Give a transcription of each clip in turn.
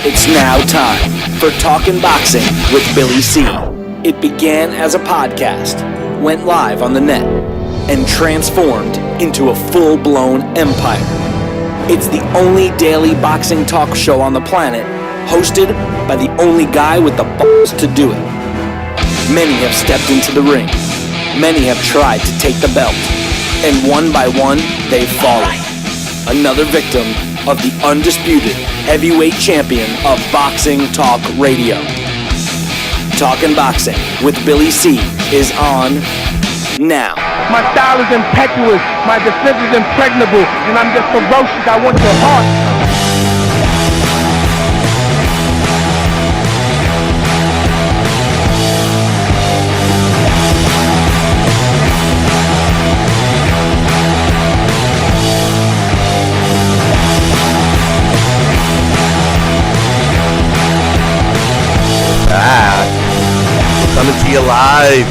It's now time for Talkin' Boxing with Billy C. It began as a podcast, went live on the net, and transformed into a full-blown empire. It's the only daily boxing talk show on the planet, hosted by the only guy with the balls to do it. Many have stepped into the ring. Many have tried to take the belt. And one by one, they've fallen. Another victim of the undisputed heavyweight champion of Boxing Talk Radio. Talkin' Boxing with Billy C is on now. My style is impetuous, my defense is impregnable, and I'm just ferocious. I want your heart. Coming to you live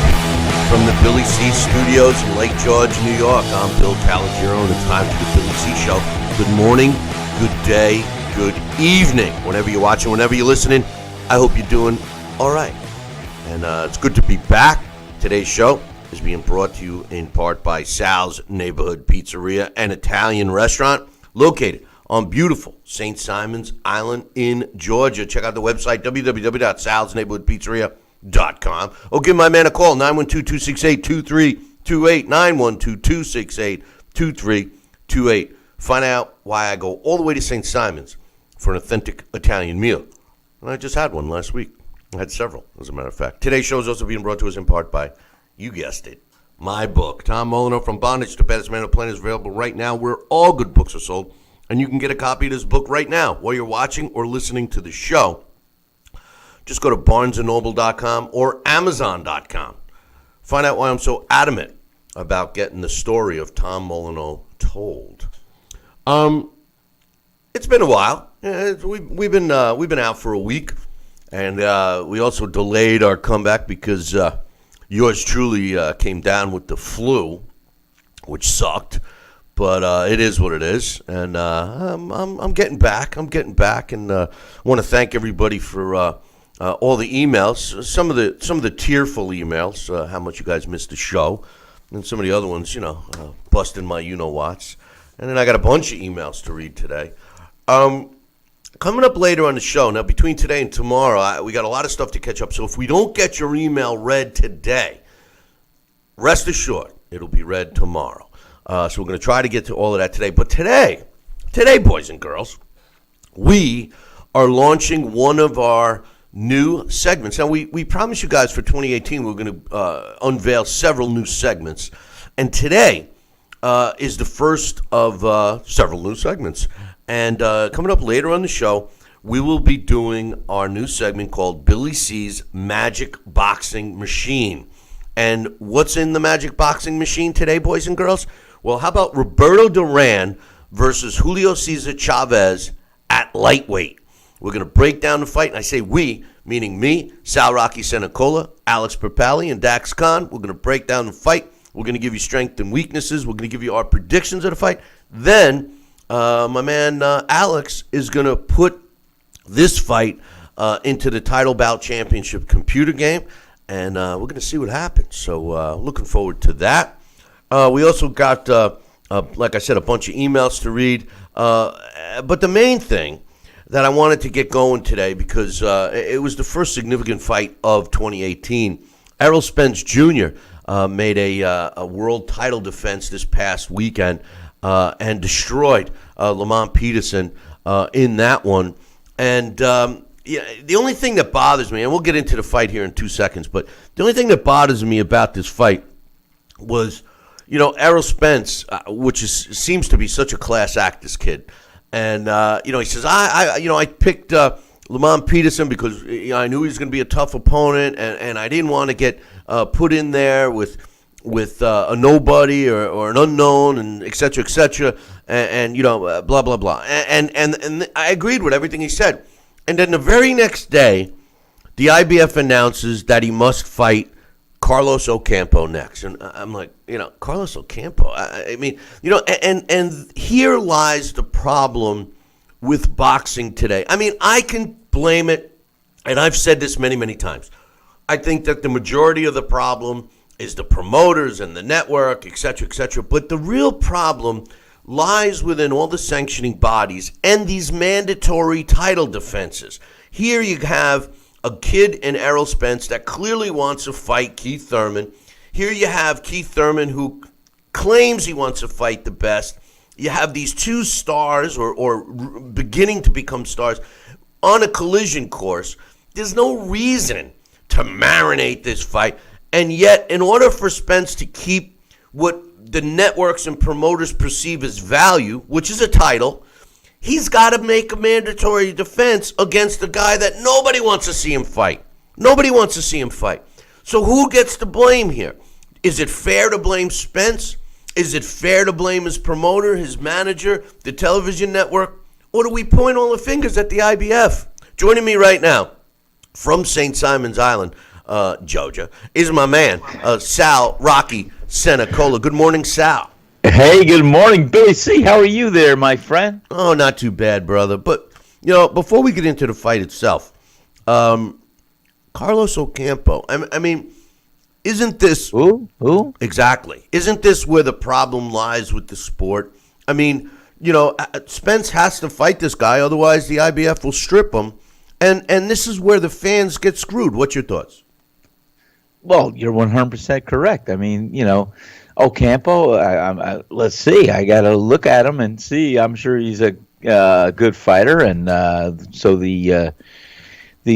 from the Billy C Studios in Lake George, New York. I'm Bill Calogero, and it's time for the Billy C Show. Good morning, good day, good evening. Whenever you're watching, whenever you're listening, I hope you're doing all right. And it's good to be back. Today's show is being brought to you in part by Sal's Neighborhood Pizzeria and Italian Restaurant, located on beautiful St. Simon's Island in Georgia. Check out the website, www.salsneighborhoodpizzeria.com. Or give my man a call, 912-268-2328, 912-268-2328. Find out why I go all the way to St. Simon's for an authentic Italian meal. And I just had one last week. I had several, as a matter of fact. Today's show is also being brought to us in part by, you guessed it, my book. Tom Molyneux, From Bondage to Baddest Man on the Planet, is available right now where all good books are sold. And you can get a copy of this book right now while you're watching or listening to the show. Just go to barnesandnoble.com or amazon.com. Find out why I'm so adamant about getting the story of Tom Molyneux told. It's been a while. We've been out for a week, and we also delayed our comeback because yours truly came down with the flu, which sucked. But it is what it is, and I'm getting back. And I want to thank everybody for all the emails, some of the tearful emails, how much you guys missed the show, and some of the other ones, busting my you-know-whats. And then I got a bunch of emails to read today. Coming up later on the show, now between today and tomorrow, we got a lot of stuff to catch up. So if we don't get your email read today, rest assured, it'll be read tomorrow. So we're going to try to get to all of that today. But today, boys and girls, we are launching one of our new segments. Now, we promised you guys for 2018 we're going to unveil several new segments. And today is the first of several new segments. And coming up later on the show, we will be doing our new segment called Billy C's Magic Boxing Machine. And what's in the Magic Boxing Machine today, boys and girls? Well, how about Roberto Duran versus Julio Cesar Chavez at lightweight? We're going to break down the fight, and I say we, meaning me, Sal Rocky Senecola, Alex Perpali, and Dax Khan. We're going to break down the fight. We're going to give you strengths and weaknesses. We're going to give you our predictions of the fight. Then my man Alex is going to put this fight into the Title Bout Championship computer game, and we're going to see what happens. So looking forward to that. We also got, like I said, a bunch of emails to read. But the main thing that I wanted to get going today, because it was the first significant fight of 2018. Errol Spence Jr. Made a world title defense this past weekend and destroyed Lamont Peterson in that one. And the only thing that bothers me, and we'll get into the fight here in 2 seconds, but the only thing that bothers me about this fight was, Errol Spence, which seems to be such a class act, this kid. And, he says, I picked Lamont Peterson because I knew he was going to be a tough opponent, and I didn't want to get put in there with a nobody or an unknown, and et cetera, and blah, blah, blah. And I agreed with everything he said. And then the very next day, the IBF announces that he must fight Carlos Ocampo next. And I'm like, Carlos Ocampo. I mean, and here lies the problem with boxing today. I mean, I can blame it, and I've said this many, many times. I think that the majority of the problem is the promoters and the network, et cetera, but the real problem lies within all the sanctioning bodies and these mandatory title defenses. Here you have a kid in Errol Spence that clearly wants to fight Keith Thurman. Here you have Keith Thurman who claims he wants to fight the best. You have these two stars or beginning to become stars on a collision course. There's no reason to marinate this fight. And yet, in order for Spence to keep what the networks and promoters perceive as value, which is a title, he's got to make a mandatory defense against a guy that nobody wants to see him fight. Nobody wants to see him fight. So who gets the blame here? Is it fair to blame Spence? Is it fair to blame his promoter, his manager, the television network? Or do we point all the fingers at the IBF? Joining me right now from St. Simon's Island, Georgia, is my man, Sal Rocky Senacola. Good morning, Sal. Hey, good morning, Billy C. How are you there, my friend? Oh, not too bad, brother. But, you know, before we get into the fight itself, Carlos Ocampo, I mean, isn't this... Who? Exactly. Isn't this where the problem lies with the sport? I mean, you know, Spence has to fight this guy, otherwise the IBF will strip him. And this is where the fans get screwed. What's your thoughts? Well, you're 100% correct. I mean, you know, Ocampo, let's see. I got to look at him and see. I'm sure he's a good fighter, and so the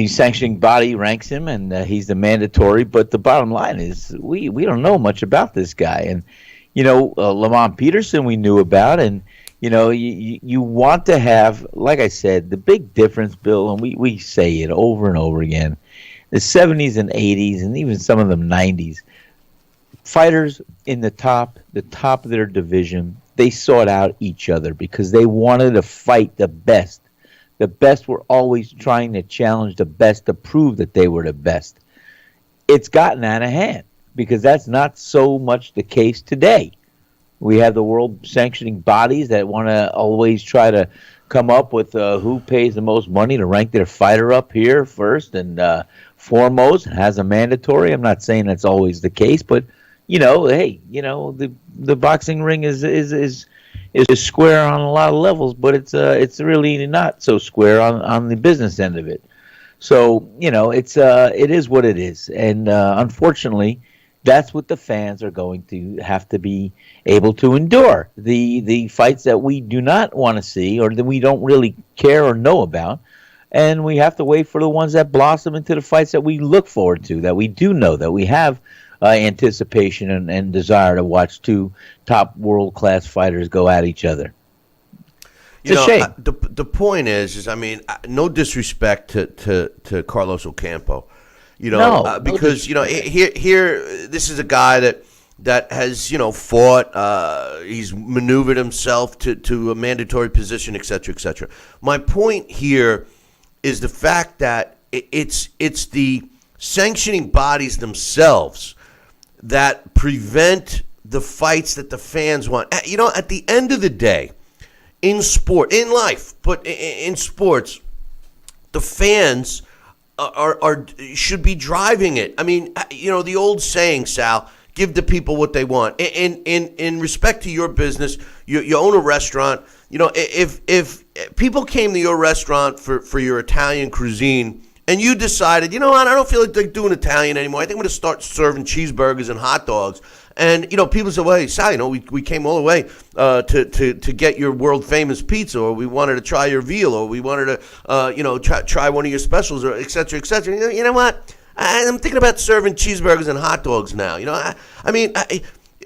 sanctioning body ranks him, and he's the mandatory. But the bottom line is we don't know much about this guy. And, you know, Lamont Peterson we knew about, and, you know, you want to have, like I said, the big difference, Bill, and we say it over and over again, the 70s and 80s and even some of them 90s, fighters in the top of their division, they sought out each other because they wanted to fight the best. The best were always trying to challenge the best to prove that they were the best. It's gotten out of hand because that's not so much the case today. We have the world sanctioning bodies that want to always try to come up with who pays the most money to rank their fighter up here first and foremost, has a mandatory. I'm not saying that's always the case, but you know, hey, you know, the boxing ring is square on a lot of levels, but it's really not so square on the business end of it. So, you know, it is what it is, and unfortunately, that's what the fans are going to have to be able to endure. The fights that we do not want to see or that we don't really care or know about. And we have to wait for the ones that blossom into the fights that we look forward to, that we do know, that we have anticipation and desire to watch two top world-class fighters go at each other. It's a shame. The point is, I mean, no disrespect to Carlos Ocampo, you know, because, you know, here, this is a guy that has, you know, fought, he's maneuvered himself to a mandatory position, et cetera, et cetera. My point here is the fact that it's the sanctioning bodies themselves that prevent the fights that the fans want. You know, at the end of the day, in sport, in life, but in sports, the fans should be driving it. I mean, you know, the old saying, Sal, give the people what they want. In respect to your business, you own a restaurant. You know, if people came to your restaurant for your Italian cuisine and you decided, you know what, I don't feel like doing Italian anymore. I think I'm going to start serving cheeseburgers and hot dogs. And, you know, people say, well, hey, Sal, you know, we came all the way to get your world-famous pizza, or we wanted to try your veal, or we wanted to, you know, try one of your specials, or et cetera, et cetera. You know what? I'm thinking about serving cheeseburgers and hot dogs now. You know, I mean,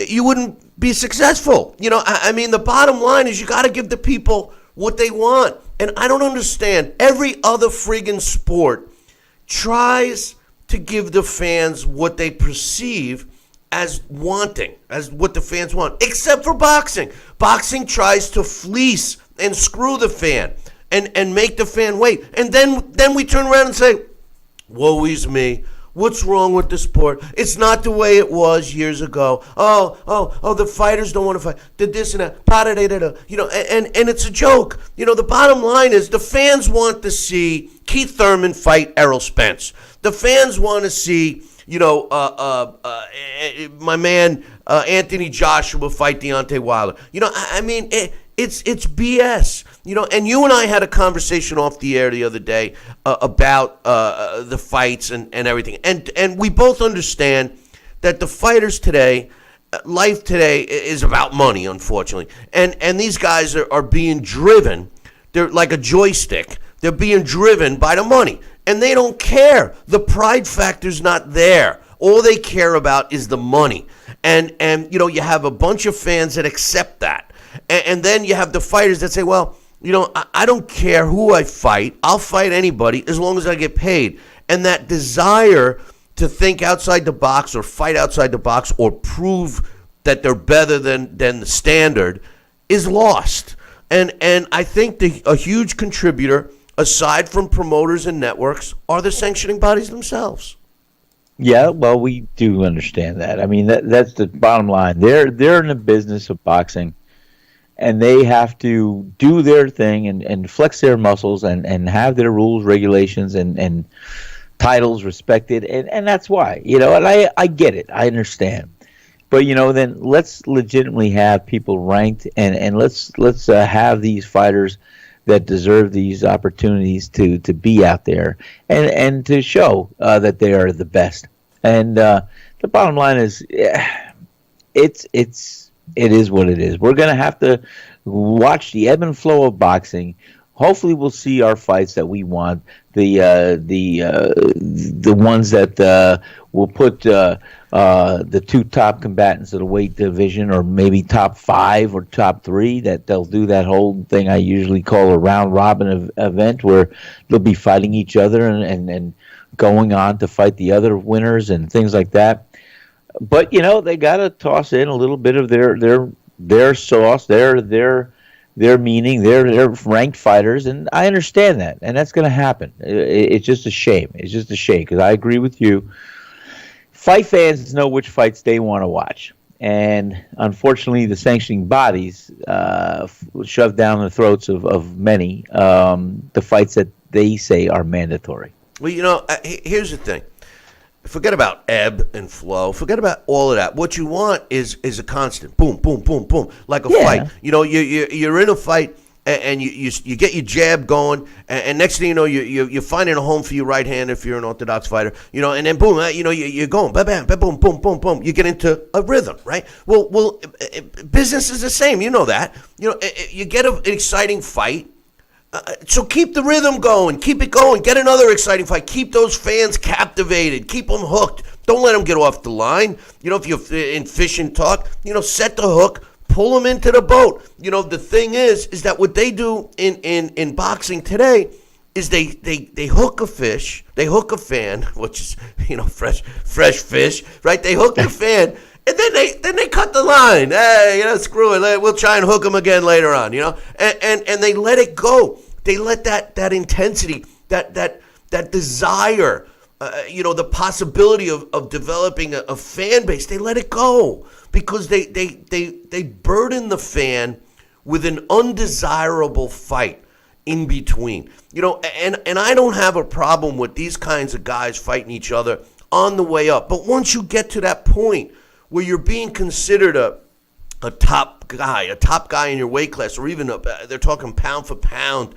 you wouldn't be successful. You know, I mean, the bottom line is you got to give the people what they want. And I don't understand. Every other friggin' sport tries to give the fans what they perceive as wanting, as what the fans want, except for boxing. Boxing tries to fleece and screw the fan and make the fan wait. And then we turn around and say, woe is me. What's wrong with the sport? It's not the way it was years ago. Oh, the fighters don't want to fight. Did this and that. You know, and it's a joke. You know, the bottom line is the fans want to see Keith Thurman fight Errol Spence. The fans want to see, you know, my man Anthony Joshua fight Deontay Wilder. You know, I mean, it's BS. You know, and you and I had a conversation off the air the other day about the fights and everything. And we both understand that the fighters today, life today is about money, unfortunately. And these guys are being driven. They're like a joystick. They're being driven by the money. And they don't care. The pride factor's not there. All they care about is the money. And you know, you have a bunch of fans that accept that. And then you have the fighters that say, well, you know, I don't care who I fight. I'll fight anybody as long as I get paid. And that desire to think outside the box or fight outside the box or prove that they're better than the standard is lost. And I think a huge contributor, aside from promoters and networks, are the sanctioning bodies themselves. Yeah, well, we do understand that. I mean, that's the bottom line. They're in the business of boxing, and they have to do their thing and flex their muscles and have their rules, regulations, and titles respected. And that's why, you know, and I get it. I understand. But, you know, then let's legitimately have people ranked and let's have these fighters that deserve these opportunities to be out there and to show that they are the best. And the bottom line is, it is what it is. We're going to have to watch the ebb and flow of boxing. Hopefully, we'll see our fights that we want. The ones that will put the two top combatants of the weight division, or maybe top 5 or top 3. That they'll do that whole thing I usually call a round robin event, where they'll be fighting each other and going on to fight the other winners and things like that. But you know, they got to toss in a little bit of their sauce, their meaning, they're ranked fighters, and I understand that, and that's going to happen. It's just a shame. It's just a shame, because I agree with you. Fight fans know which fights they want to watch, and unfortunately, the sanctioning bodies shove down the throats of many the fights that they say are mandatory. Well, you know, here's the thing. Forget about ebb and flow. Forget about all of that. What you want is a constant boom, boom, boom, boom, like a fight. You know, you're in a fight and you get your jab going, and next thing you know, you're finding a home for your right hand if you're an orthodox fighter. You know, and then boom, you know, you're going bam, bam, bam, boom, boom, boom, boom. You get into a rhythm, right? Well, business is the same. You know that. You know, you get an exciting fight. So keep the rhythm going. Keep it going. Get another exciting fight. Keep those fans captivated. Keep them hooked. Don't let them get off the line. You know, if you're in fishing talk, you know, set the hook. Pull them into the boat. You know, the thing is that what they do in boxing today is they hook a fish. They hook a fan, which is, you know, fresh fish, right? They hook the fan. And then they cut the line. Hey, you know, screw it. We'll try and hook them again later on. You know, and they let it go. They let that intensity, that desire, you know, the possibility of developing a fan base. They let it go because they burden the fan with an undesirable fight in between. You know, and I don't have a problem with these kinds of guys fighting each other on the way up. But once you get to that point where you're being considered a top guy in your weight class, or even they're talking pound for pound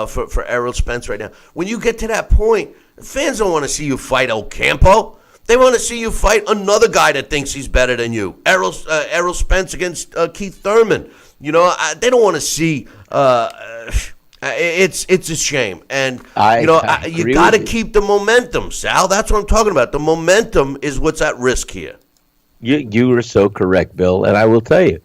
for Errol Spence right now. When you get to that point, fans don't want to see you fight El Campo. They want to see you fight another guy that thinks he's better than you. Errol Spence against Keith Thurman. You know, they don't want to see. It's a shame, and you got to keep the momentum, Sal. That's what I'm talking about. The momentum is what's at risk here. You are so correct, Bill, and I will tell you,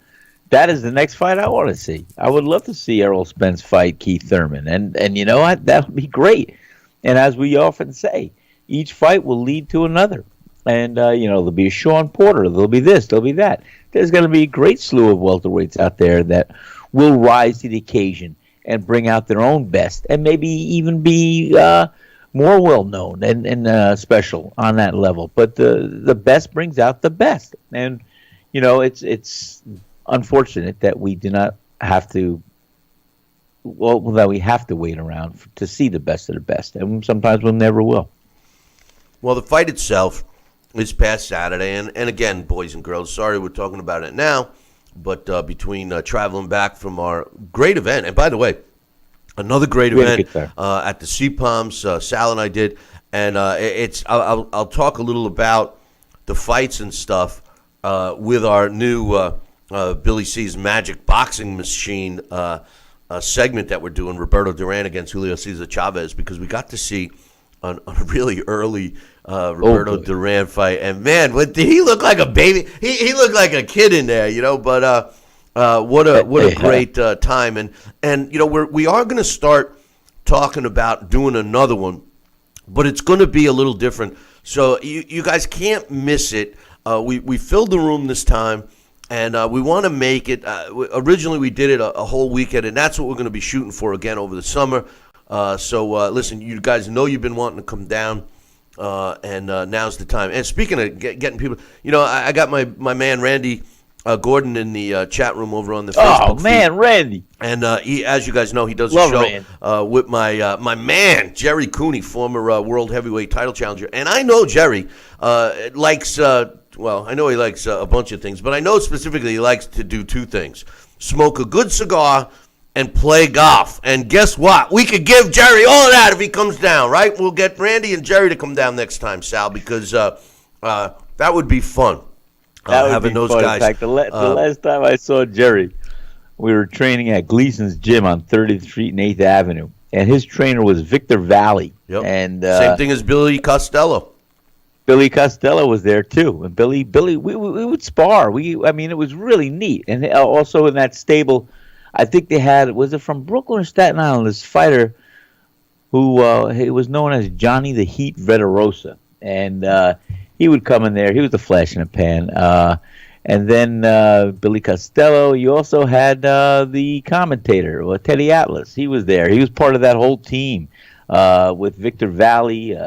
that is the next fight I want to see. I would love to see Errol Spence fight Keith Thurman, and you know what? That would be great. And as we often say, each fight will lead to another. And, you know, there'll be a Sean Porter, there'll be this, there'll be that. There's going to be a great slew of welterweights out there that will rise to the occasion and bring out their own best, and maybe even be more well known and special on that level. But the best brings out the best, and it's unfortunate that we do not have to. Well, that we have to wait around to see the best of the best, and sometimes we never will. Well, the fight itself is past Saturday, and again, boys and girls, sorry we're talking about it now, but between traveling back from our great event, and by the way, another great event at the Sea Palms, Sal and I did, and I'll talk a little about the fights and stuff with our new Billy C's Magic Boxing Machine segment that we're doing, Roberto Duran against Julio Cesar Chavez, because we got to see a really early Roberto Duran fight, and man, did he look like a baby? He looked like a kid in there, But what a great time, and we are going to start talking about doing another one, but it's going to be a little different. So you guys can't miss it. We filled the room this time. And we want to make it, originally we did it a whole weekend, and that's what we're going to be shooting for again over the summer. So listen, you guys know you've been wanting to come down, and now's the time. And speaking of getting people, I got my man Randy Gordon in the chat room over on the Facebook Oh, man, feed. Randy. And he, as you guys know, he does Love a show with my man, Jerry Cooney, former world heavyweight title challenger. And I know Jerry likes... well, I know he likes a bunch of things, but I know specifically he likes to do two things: smoke a good cigar and play golf. And guess what? We could give Jerry all of that if he comes down, right? We'll get Randy and Jerry to come down next time, Sal, because that would be fun. Having those guys. In fact, the last time I saw Jerry, we were training at Gleason's Gym on 30th Street and 8th Avenue, and his trainer was Victor Valley. Yep. And same thing as Billy Costello. Billy Costello was there too, and Billy, we would spar. It was really neat. And also in that stable, I think they had, was it from Brooklyn or Staten Island? This fighter who he was known as Johnny the Heat Veterosa, and he would come in there. He was a flash in a pan. And then Billy Costello. You also had the commentator, Teddy Atlas. He was there. He was part of that whole team with Victor Valley.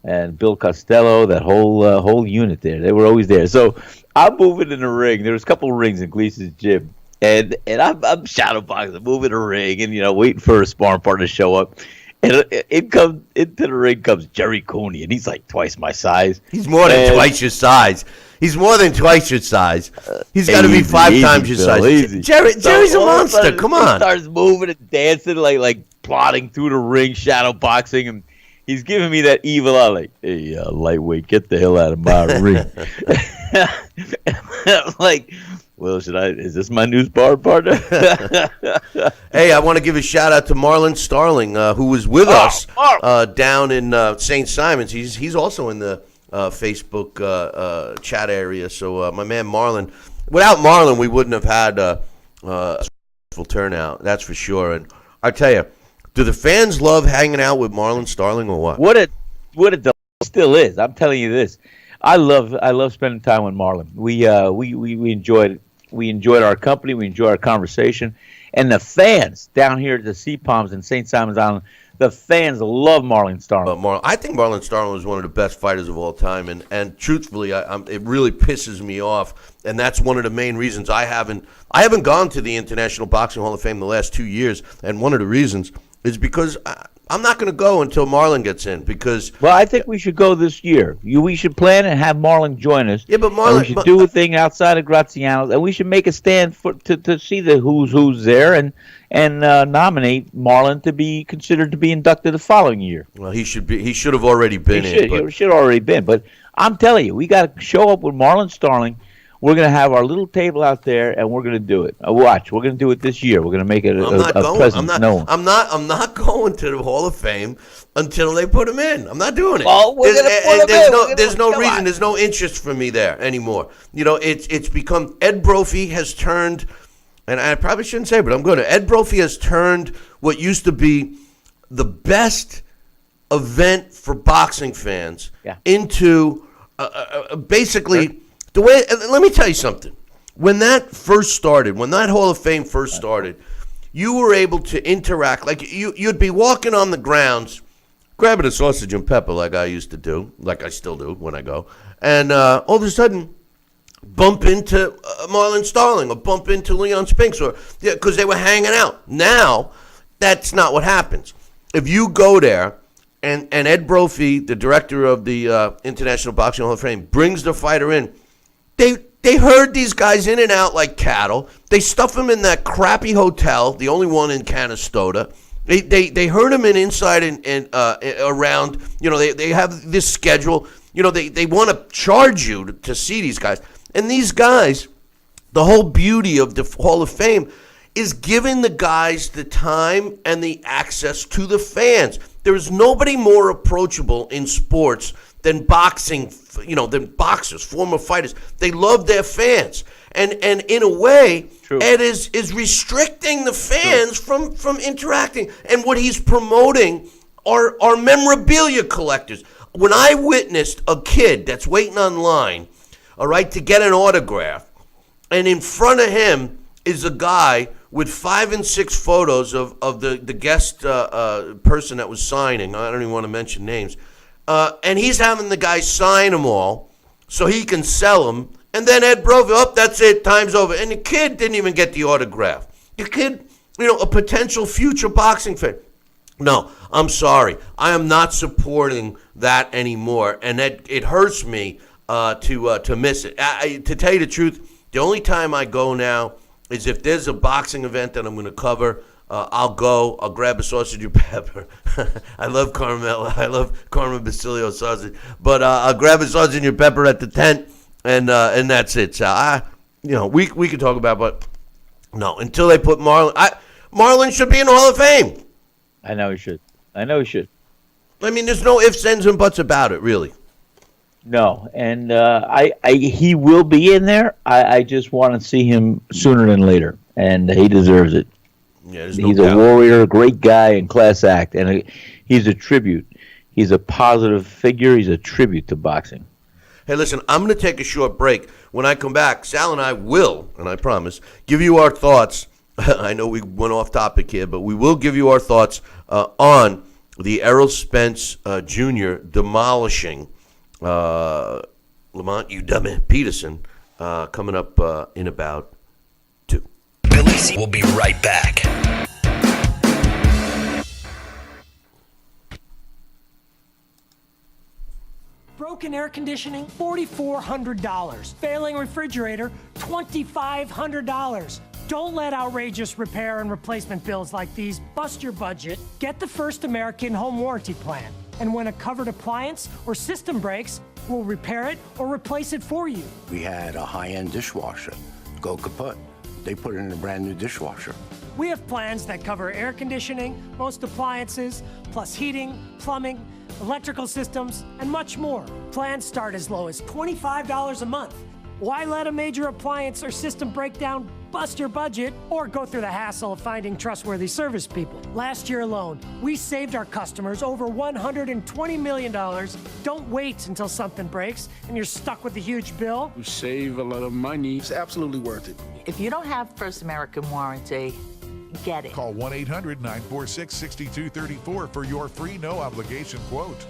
And Bill Costello, that whole unit there. They were always there. So I'm moving in the ring. There was a couple of rings in Gleason's Gym. And I'm shadow boxing, moving the ring, and, waiting for a sparring partner to show up. And into the ring comes Jerry Cooney, and he's like twice my size. He's more than twice your size. He's more than twice your size. He's got to be five times your size. Easy. Jerry's a monster. Come on. He starts moving and dancing, like plodding through the ring, shadow boxing, and he's giving me that evil eye, like, hey, lightweight, get the hell out of my ring. I'm like, well, is this my new spar partner? Hey, I want to give a shout out to Marlon Starling, who was with us down in St. Simons. He's also in the Facebook chat area. So my man Marlon, without Marlon, we wouldn't have had a full turnout. That's for sure. And I tell you, do the fans love hanging out with Marlon Starling or what? What it still is. I'm telling you this. I love spending time with Marlon. We enjoyed our company. We enjoyed our conversation, and the fans down here at the Sea Palms and St. Simon's Island, the fans love Marlon Starling. I think Marlon Starling was one of the best fighters of all time, and truthfully, it really pisses me off, and that's one of the main reasons I haven't gone to the International Boxing Hall of Fame the last 2 years, and one of the reasons is because I'm not going to go until Marlon gets in, because... Well, I think we should go this year. We should plan and have Marlon join us. Yeah, but Marlon... We should do a thing outside of Graziano's, and we should make a stand to see the who's there and nominate Marlon to be considered to be inducted the following year. Well, he should have already been in. He should have already been. But I'm telling you, we got to show up with Marlon Starling. We're going to have our little table out there, and we're going to do it. Watch, we're going to do it this year. We're going to make it a presence known. I'm not going to the Hall of Fame until they put him in. I'm not doing it. Well, we're going to put him in. There's no reason. There's no interest for me there anymore. It's become Ed Brophy has turned, and I probably shouldn't say, but I'm going to. Ed Brophy has turned what used to be the best event for boxing fans into basically. The way, let me tell you something. When that first started, when that Hall of Fame first started, you were able to interact. Like you'd be walking on the grounds grabbing a sausage and pepper like I used to do, like I still do when I go, and all of a sudden bump into Marlon Starling or bump into Leon Spinks, or because they were hanging out. Now, that's not what happens. If you go there and Ed Brophy, the director of the International Boxing Hall of Fame, brings the fighter in, they herd these guys in and out like cattle. They stuff them in that crappy hotel, the only one in Canastota. They herd them in inside and around. You know, they have this schedule. You know, they want to charge you to see these guys. And these guys, the whole beauty of the Hall of Fame is giving the guys the time and the access to the fans. There is nobody more approachable in sports than boxing, than boxers, former fighters. They love their fans. And in a way, True. Ed is restricting the fans from interacting. And what he's promoting are memorabilia collectors. When I witnessed a kid that's waiting online, all right, to get an autograph, and in front of him is a guy with 5 and 6 photos of the guest person that was signing. I don't even want to mention names. And he's having the guy sign them all so he can sell them. And then Ed Brophy, that's it, time's over. And the kid didn't even get the autograph. The kid, a potential future boxing fan. No, I'm sorry. I am not supporting that anymore. And it hurts me to miss it. To tell you the truth, the only time I go now is if there's a boxing event that I'm going to cover. I'll go. I'll grab a sausage and pepper. I love Carmella. I love Carmen Basilio sausage. But I'll grab a sausage and pepper at the tent, and that's it. So we could talk about, but no, until they put Marlon. Marlon should be in the Hall of Fame. I know he should. I mean, there's no ifs, ands, and buts about it, really. No, and he will be in there. I just want to see him sooner than later, and he deserves it. Yeah, he's a warrior, a great guy, and class act, and he's a tribute. He's a positive figure. He's a tribute to boxing. Hey, listen, I'm going to take a short break. When I come back, Sal and I will, and I promise, give you our thoughts. I know we went off topic here, but we will give you our thoughts on the Errol Spence Jr. demolishing Lamont Peterson coming up in about 2. Billy C. will be right back. Broken air conditioning, $4,400. Failing refrigerator, $2,500. Don't let outrageous repair and replacement bills like these bust your budget. Get the First American Home Warranty Plan. And when a covered appliance or system breaks, we'll repair it or replace it for you. We had a high-end dishwasher go kaput. They put it in a brand new dishwasher. We have plans that cover air conditioning, most appliances, plus heating, plumbing, electrical systems, and much more. Plans start as low as $25 a month. Why let a major appliance or system break down, bust your budget, or go through the hassle of finding trustworthy service people? Last year alone, we saved our customers over $120 million. Don't wait until something breaks and you're stuck with a huge bill. You save a lot of money. It's absolutely worth it. If you don't have First American Warranty, get it. Call 1-800-946-6234 for your free no-obligation quote.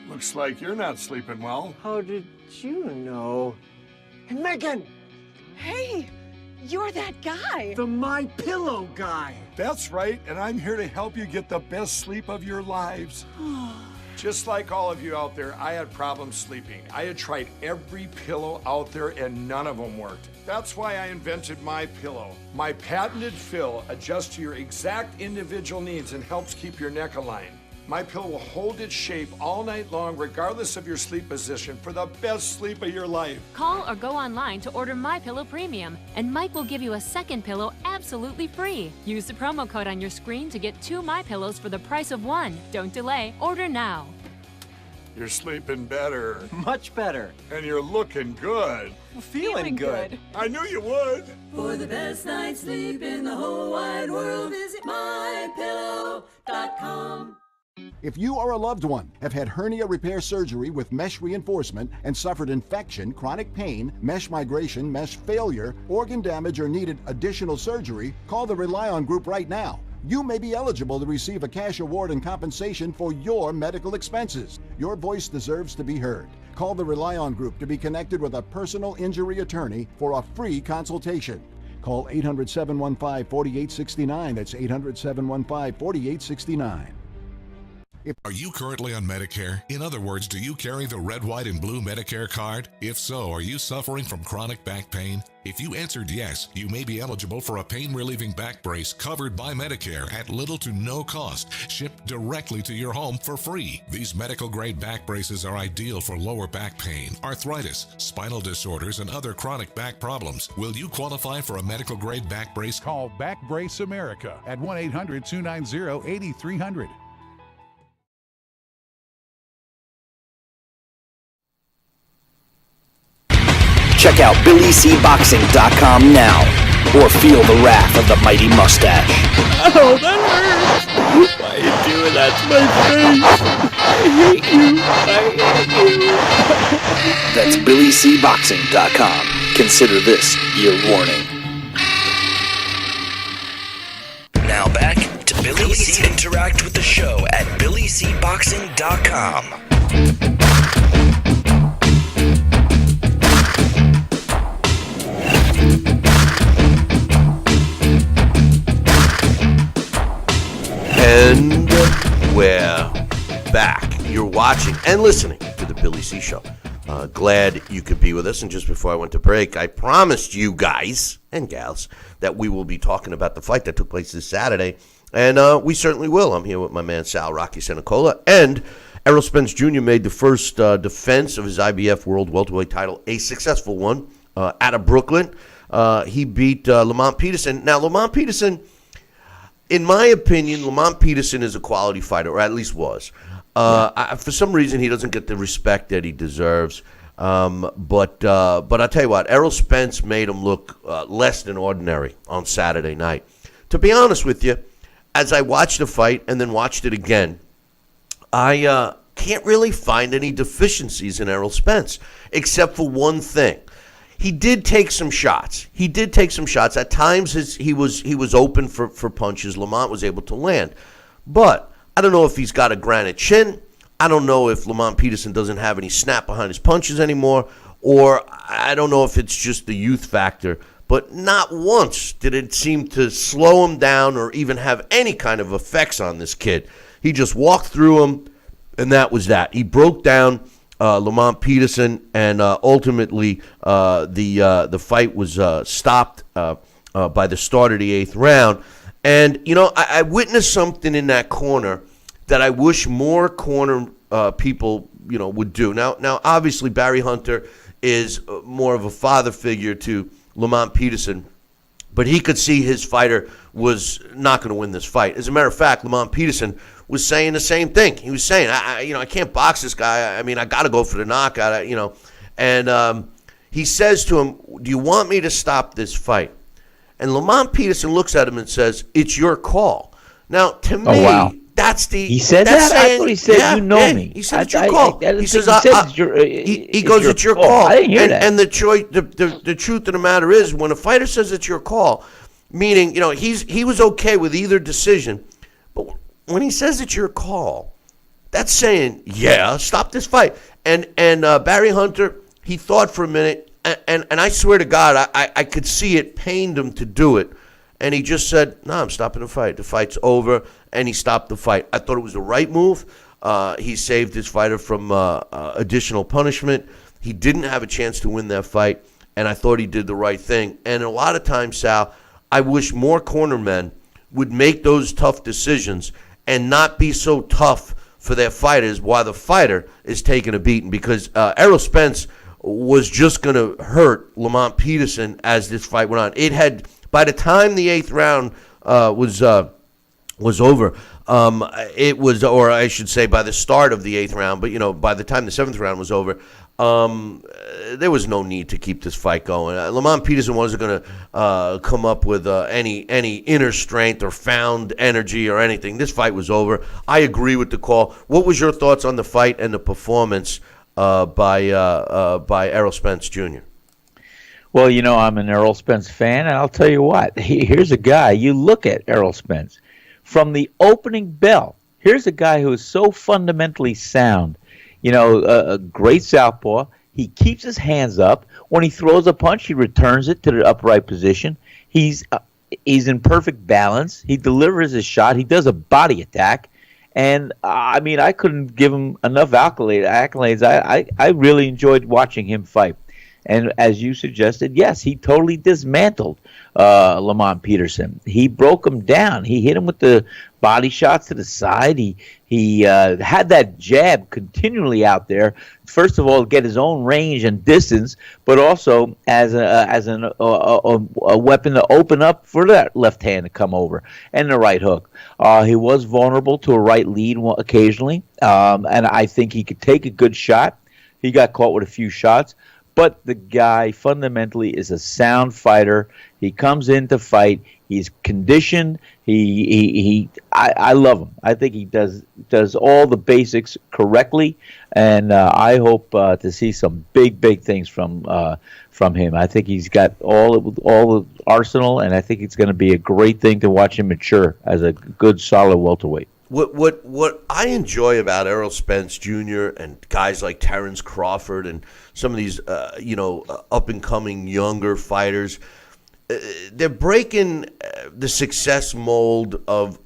Looks like you're not sleeping well. How did you know? And Megan! Hey, you're that guy. The My Pillow guy. That's right, and I'm here to help you get the best sleep of your lives. Just like all of you out there, I had problems sleeping. I had tried every pillow out there and none of them worked. That's why I invented My Pillow. My patented fill adjusts to your exact individual needs and helps keep your neck aligned. My Pillow will hold its shape all night long, regardless of your sleep position, for the best sleep of your life. Call or go online to order My Pillow Premium, and Mike will give you a second pillow absolutely free. Use the promo code on your screen to get 2 My Pillows for the price of 1. Don't delay. Order now. You're sleeping better. Much better. And you're looking good. Feeling good. I knew you would. For the best night's sleep in the whole wide world, visit mypillow.com. If you or a loved one have had hernia repair surgery with mesh reinforcement and suffered infection, chronic pain, mesh migration, mesh failure, organ damage, or needed additional surgery, call the Rely On Group right now. You may be eligible to receive a cash award and compensation for your medical expenses. Your voice deserves to be heard. Call the Rely On Group to be connected with a personal injury attorney for a free consultation. Call 800-715-4869. That's 800-715-4869. Are you currently on Medicare? In other words, do you carry the red, white, and blue Medicare card? If so, are you suffering from chronic back pain? If you answered yes, you may be eligible for a pain-relieving back brace covered by Medicare at little to no cost, shipped directly to your home for free. These medical-grade back braces are ideal for lower back pain, arthritis, spinal disorders, and other chronic back problems. Will you qualify for a medical-grade back brace? Call Back Brace America at 1-800-290-8300. Check out BillyCBoxing.com now, or feel the wrath of the mighty mustache. Oh, that hurts! Why are you doing that to my face? I hate you. That's BillyCBoxing.com. Consider this your warning. Now back to Billy C. Interact with the show at BillyCBoxing.com. And we're back. You're watching and listening to the Billy C. Show. Glad you could be with us. And just before I went to break, I promised you guys and gals that we will be talking about the fight that took place this Saturday. And we certainly will. I'm here with my man Sal Rocky Senecola. And Errol Spence Jr. made the first defense of his IBF World Welterweight title, a successful one, out of Brooklyn. He beat Lamont Peterson. Now, Lamont Peterson, in my opinion, Lamont Peterson is a quality fighter, or at least was. For some reason, he doesn't get the respect that he deserves. But I'll tell you what, Errol Spence made him look less than ordinary on Saturday night. To be honest with you, as I watched the fight and then watched it again, I can't really find any deficiencies in Errol Spence, except for one thing. He did take some shots. At times he was open for punches. Lamont was able to land. But I don't know if he's got a granite chin. I don't know if Lamont Peterson doesn't have any snap behind his punches anymore. Or I don't know if it's just the youth factor. But not once did it seem to slow him down or even have any kind of effects on this kid. He just walked through him, and that was that. He broke down Lamont Peterson, and ultimately the fight was stopped by the start of the 8th round. And, you know, I witnessed something in that corner that I wish more corner people, you know, would do. Now, obviously, Barry Hunter is more of a father figure to Lamont Peterson, but he could see his fighter was not going to win this fight. As a matter of fact, Lamont Peterson was saying the same thing. He was saying, I can't box this guy. I mean, I got to go for the knockout, you know. And he says to him, do you want me to stop this fight? And Lamont Peterson looks at him and says, it's your call. Now, to me, that's the... He said that? Saying, I thought he said, you know me. He said, it's your call. He says, he goes, it's your call. I didn't hear that. And the truth of the matter is, when a fighter says it's your call, meaning, you know, he was okay with either decision, but when he says it's your call, that's saying, yeah, stop this fight. And Barry Hunter, he thought for a minute, and I swear to God, I could see it pained him to do it. And he just said, no, I'm stopping the fight. The fight's over, and he stopped the fight. I thought it was the right move. He saved his fighter from additional punishment. He didn't have a chance to win that fight, and I thought he did the right thing. And a lot of times, Sal, I wish more cornermen would make those tough decisions and not be so tough for their fighters while the fighter is taking a beating, because Errol Spence was just going to hurt Lamont Peterson as this fight went on. It had, by the time the 8th round was over, it was, or I should say by the start of the 8th round, but, you know, by the time the 7th round was over, there was no need to keep this fight going. Lamont Peterson wasn't going to come up with any inner strength or found energy or anything. This fight was over. I agree with the call. What was your thoughts on the fight and the performance by Errol Spence Jr.? Well, you know, I'm an Errol Spence fan, and I'll tell you what. Here's a guy. You look at Errol Spence. from the opening bell. Here's a guy who is so fundamentally sound. A great southpaw. He keeps his hands up. When he throws a punch, he returns it to the upright position. He's in perfect balance. He delivers his shot. He does a body attack. And, I couldn't give him enough accolades. I really enjoyed watching him fight. And as you suggested, yes, he totally dismantled Lamont Peterson. He broke him down. He hit him with the body shots to the side. He had that jab continually out there. First of all, to get his own range and distance, but also as a weapon to open up for that left hand to come over, and the right hook. He was vulnerable to a right lead occasionally, and I think he could take a good shot. He got caught with a few shots. But the guy fundamentally is a sound fighter. He comes in to fight. He's conditioned. I love him. I think he does all the basics correctly, and I hope to see some big things from him. I think he's got all the arsenal, and I think it's going to be a great thing to watch him mature as a good, solid welterweight. What I enjoy about Errol Spence Jr. and guys like Terrence Crawford and some of these up and coming younger fighters, they're breaking the success mold of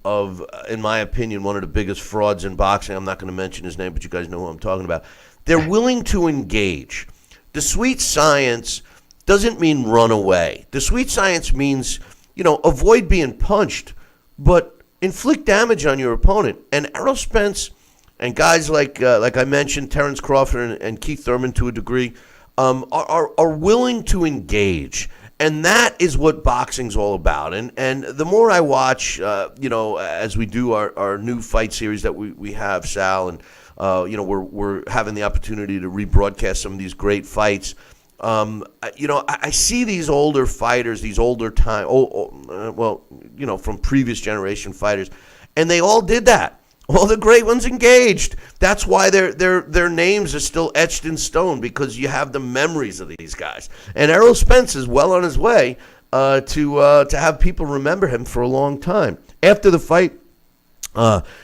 in my opinion, one of the biggest frauds in boxing. I'm not going to mention his name, but you guys know who I'm talking about. They're willing to engage. The sweet science doesn't mean run away. The sweet science means avoid being punched, but inflict damage on your opponent. And Errol Spence and guys like I mentioned, Terrence Crawford and Keith Thurman to a degree, are willing to engage. And that is what boxing's all about. And the more I watch, as we do our new fight series that we have, Sal, and we're having the opportunity to rebroadcast some of these great fights. I see these older fighters, these older time, from previous generation fighters, and they all did that. All the great ones engaged. That's why their names are still etched in stone, because you have the memories of these guys. And Errol Spence is well on his way to have people remember him for a long time. After the fight,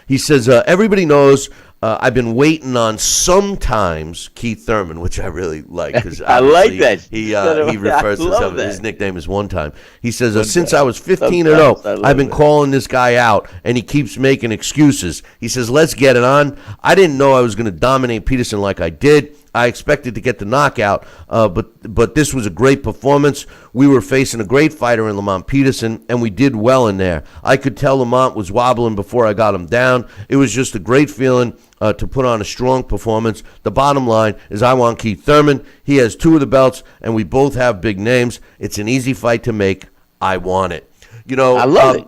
he says, everybody knows I've been waiting on sometimes Keith Thurman, which I really like, because I like that. He refers to himself. His nickname is One Time. He says, since I was 15-0, I've been calling this guy out, and he keeps making excuses. He says, let's get it on. I didn't know I was going to dominate Peterson like I did. I expected to get the knockout, but this was a great performance. We were facing a great fighter in Lamont Peterson, and we did well in there. I could tell Lamont was wobbling before I got him down. It was just a great feeling to put on a strong performance. The bottom line is I want Keith Thurman. He has 2 of the belts, and we both have big names. It's an easy fight to make. I want it. I love it.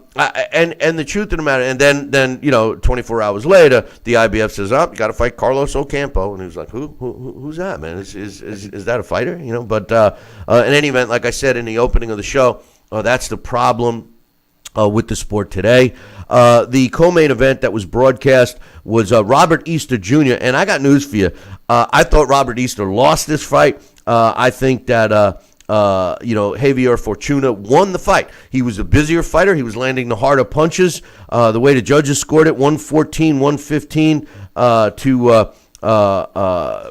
And the truth of the matter, and then 24 hours later, the IBF says, you got to fight Carlos Ocampo, and he was like, who's that, man? Is that a fighter? But in any event, like I said in the opening of the show, that's the problem with the sport today. The co-main event that was broadcast was Robert Easter Jr., and I got news for you. I thought Robert Easter lost this fight. I think that Javier Fortuna won the fight. He was a busier fighter. He was landing the harder punches. The way the judges scored it, 114-115 to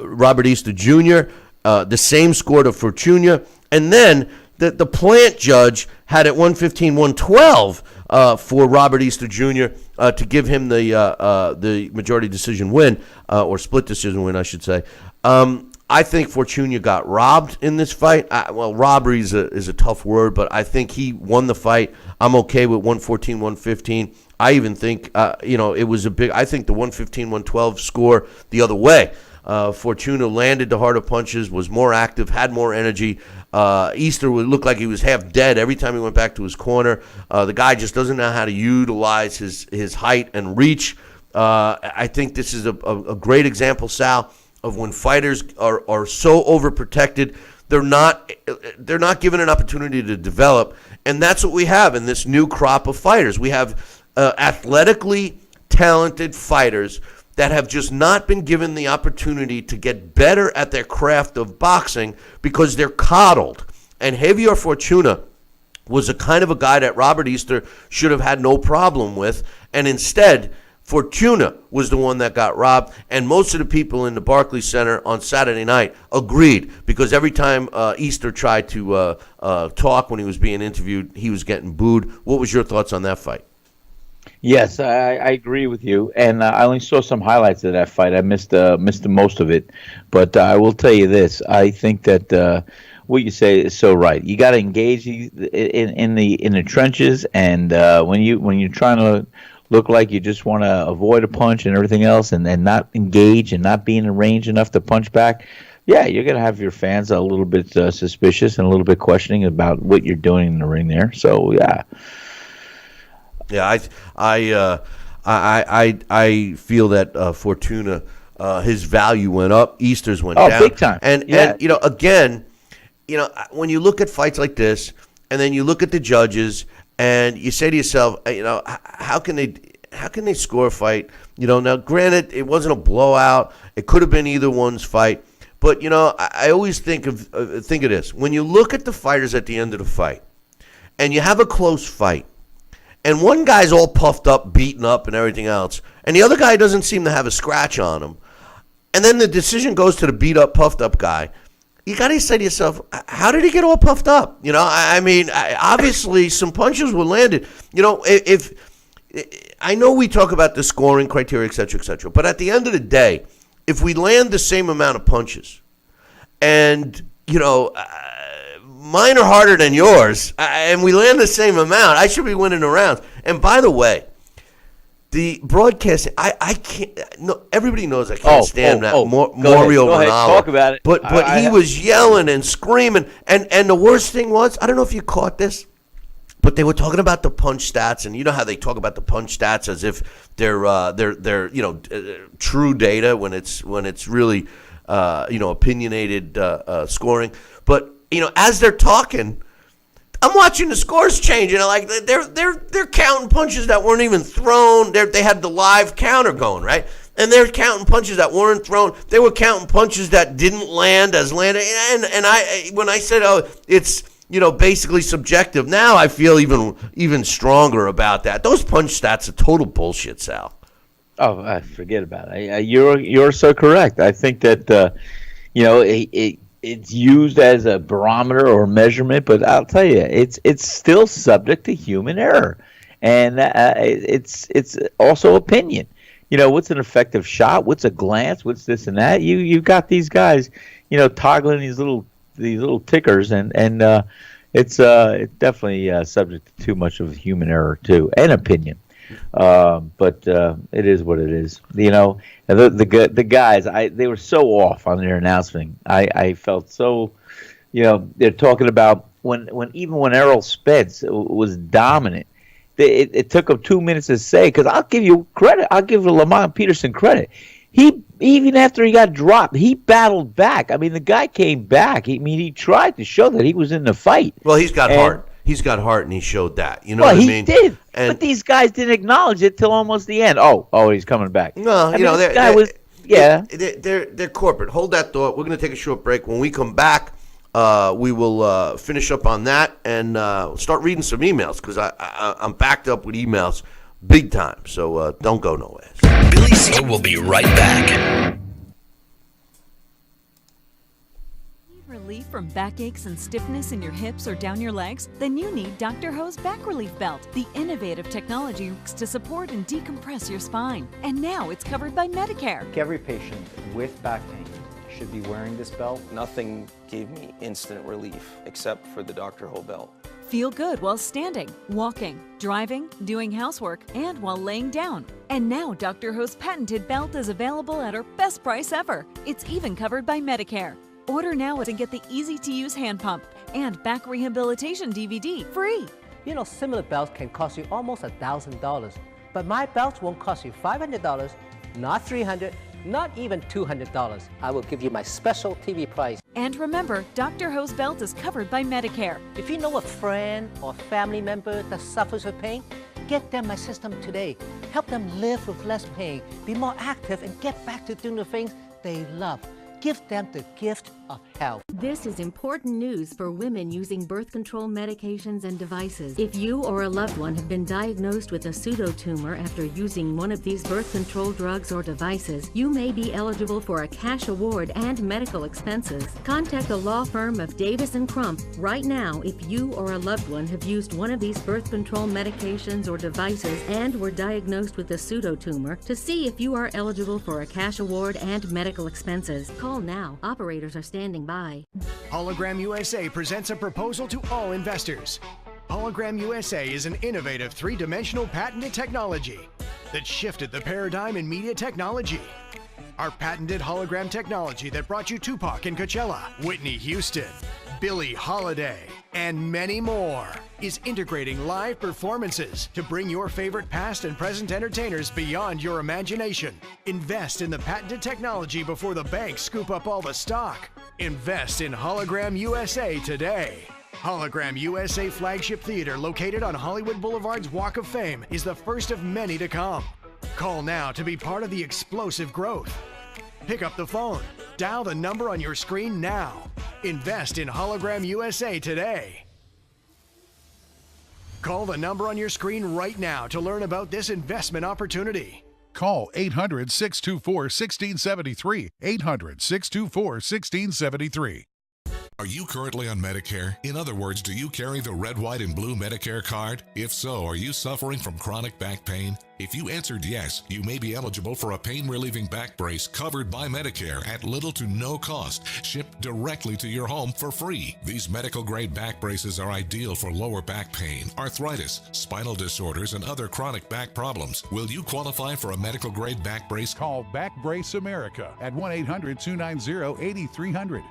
Robert Easter Jr. The same score to Fortuna. And then the plant judge had it 115-112 for Robert Easter Jr. To give him the majority decision win, or split decision win, I should say. I think Fortuna got robbed in this fight. Robbery is a tough word, but I think he won the fight. I'm okay with 114-115. I even think, it was a big. I think the 115-112 score the other way. Fortuna landed the harder punches, was more active, had more energy. Easter would look like he was half dead every time he went back to his corner. The guy just doesn't know how to utilize his height and reach. I think this is a great example, Sal, of when fighters are so overprotected, they're not given an opportunity to develop, and that's what we have in this new crop of fighters. We have athletically talented fighters that have just not been given the opportunity to get better at their craft of boxing because they're coddled. And Javier Fortuna was a kind of a guy that Robert Easter should have had no problem with, and instead Fortuna was the one that got robbed, and most of the people in the Barclays Center on Saturday night agreed, because every time Easter tried to talk when he was being interviewed, he was getting booed. What was your thoughts on that fight? Yes, I agree with you, and I only saw some highlights of that fight. I missed most of it, but I will tell you this: I think that what you say is so right. You got to engage in the trenches, and when you're trying to look like you just want to avoid a punch and everything else, and not engage and not be in the range enough to punch back, yeah, you're going to have your fans a little bit suspicious and a little bit questioning about what you're doing in the ring there. So yeah. Yeah, I feel that Fortuna, his value went up, Easter's went down. Big time. And again, when you look at fights like this, and then you look at the judges, and you say to yourself, how can they score a fight? Now granted, it wasn't a blowout. It could have been either one's fight. But I always think of this: when you look at the fighters at the end of the fight, and you have a close fight, and one guy's all puffed up, beaten up, and everything else, and the other guy doesn't seem to have a scratch on him, and then the decision goes to the beat up, puffed up guy, you got to say to yourself, how did he get all puffed up? Obviously some punches were landed. If I know we talk about the scoring criteria, et cetera, but at the end of the day, if we land the same amount of punches, and mine are harder than yours, and we land the same amount, I should be winning the rounds. And by the way, the broadcasting, I can't. No, everybody knows I can't stand that Mario Ronaldo. Talk about it. But he was yelling and screaming, and the worst thing was, I don't know if you caught this, but they were talking about the punch stats, and you know how they talk about the punch stats as if they're true data when it's really opinionated scoring. But as they're talking, I'm watching the scores change, and they're counting punches that weren't even thrown. They had the live counter going, right? And they're counting punches that weren't thrown. They were counting punches that didn't land as landed. And when I said, it's basically subjective, now I feel even stronger about that. Those punch stats are total bullshit, Sal. Oh, I forget about it. You're so correct. I think that it's used as a barometer or measurement, but I'll tell you, it's still subject to human error, and it's also opinion. What's an effective shot? What's a glance? What's this and that? You've got these guys, toggling these little tickers, and it's definitely subject to too much of human error too, and opinion. But it is what it is. The guys, they were so off on their announcing. I felt so, they're talking about when Errol Spence was dominant. It took him 2 minutes to say, because I'll give you credit. I'll give Lamont Peterson credit. He, even after he got dropped, he battled back. I mean, the guy came back. He tried to show that he was in the fight. Well, he's got heart. He's got heart, and he showed that. You know what I mean? He did. But these guys didn't acknowledge it till almost the end. Oh, he's coming back. No, they're corporate. Hold that thought. We're going to take a short break. When we come back, we will finish up on that and start reading some emails, because I'm backed up with emails big time. So don't go nowhere. Billy C will be right back. Relief from backaches and stiffness in your hips or down your legs? Then you need Dr. Ho's Back Relief Belt. The innovative technology works to support and decompress your spine. And now it's covered by Medicare. Every patient with back pain should be wearing this belt. Nothing gave me instant relief except for the Dr. Ho belt. Feel good while standing, walking, driving, doing housework, and while laying down. And now Dr. Ho's patented belt is available at our best price ever. It's even covered by Medicare. Order now and get the easy-to-use hand pump and back rehabilitation DVD free. Similar belts can cost you almost $1,000, but my belts won't cost you $500, not $300, not even $200. I will give you my special TV price. And remember, Dr. Ho's belt is covered by Medicare. If you know a friend or family member that suffers with pain, get them my system today. Help them live with less pain, be more active, and get back to doing the things they love. Give them the gift of health. This is important news for women using birth control medications and devices. If you or a loved one have been diagnosed with a pseudotumor after using one of these birth control drugs or devices, you may be eligible for a cash award and medical expenses. Contact the law firm of Davis & Crump right now if you or a loved one have used one of these birth control medications or devices and were diagnosed with a pseudotumor to see if you are eligible for a cash award and medical expenses. Call now. Operators are standing by. Hologram USA presents a proposal to all investors. Hologram USA is an innovative three-dimensional patented technology that shifted the paradigm in media technology. Our patented hologram technology that brought you Tupac and Coachella, Whitney Houston, Billie Holiday, and many more is integrating live performances to bring your favorite past and present entertainers beyond your imagination. Invest in the patented technology before the banks scoop up all the stock. Invest in Hologram USA today. Hologram USA Flagship Theater, located on Hollywood Boulevard's Walk of Fame, is the first of many to come. Call now to be part of the explosive growth. Pick up the phone. Dial the number on your screen now. Invest in Hologram USA today. Call the number on your screen right now to learn about this investment opportunity. Call 800-624-1673. 800-624-1673. Are you currently on Medicare? In other words, do you carry the red, white, and blue Medicare card? If so, are you suffering from chronic back pain? If you answered yes, you may be eligible for a pain-relieving back brace covered by Medicare at little to no cost, shipped directly to your home for free. These medical-grade back braces are ideal for lower back pain, arthritis, spinal disorders, and other chronic back problems. Will you qualify for a medical-grade back brace? Call Back Brace America at 1-800-290-8300.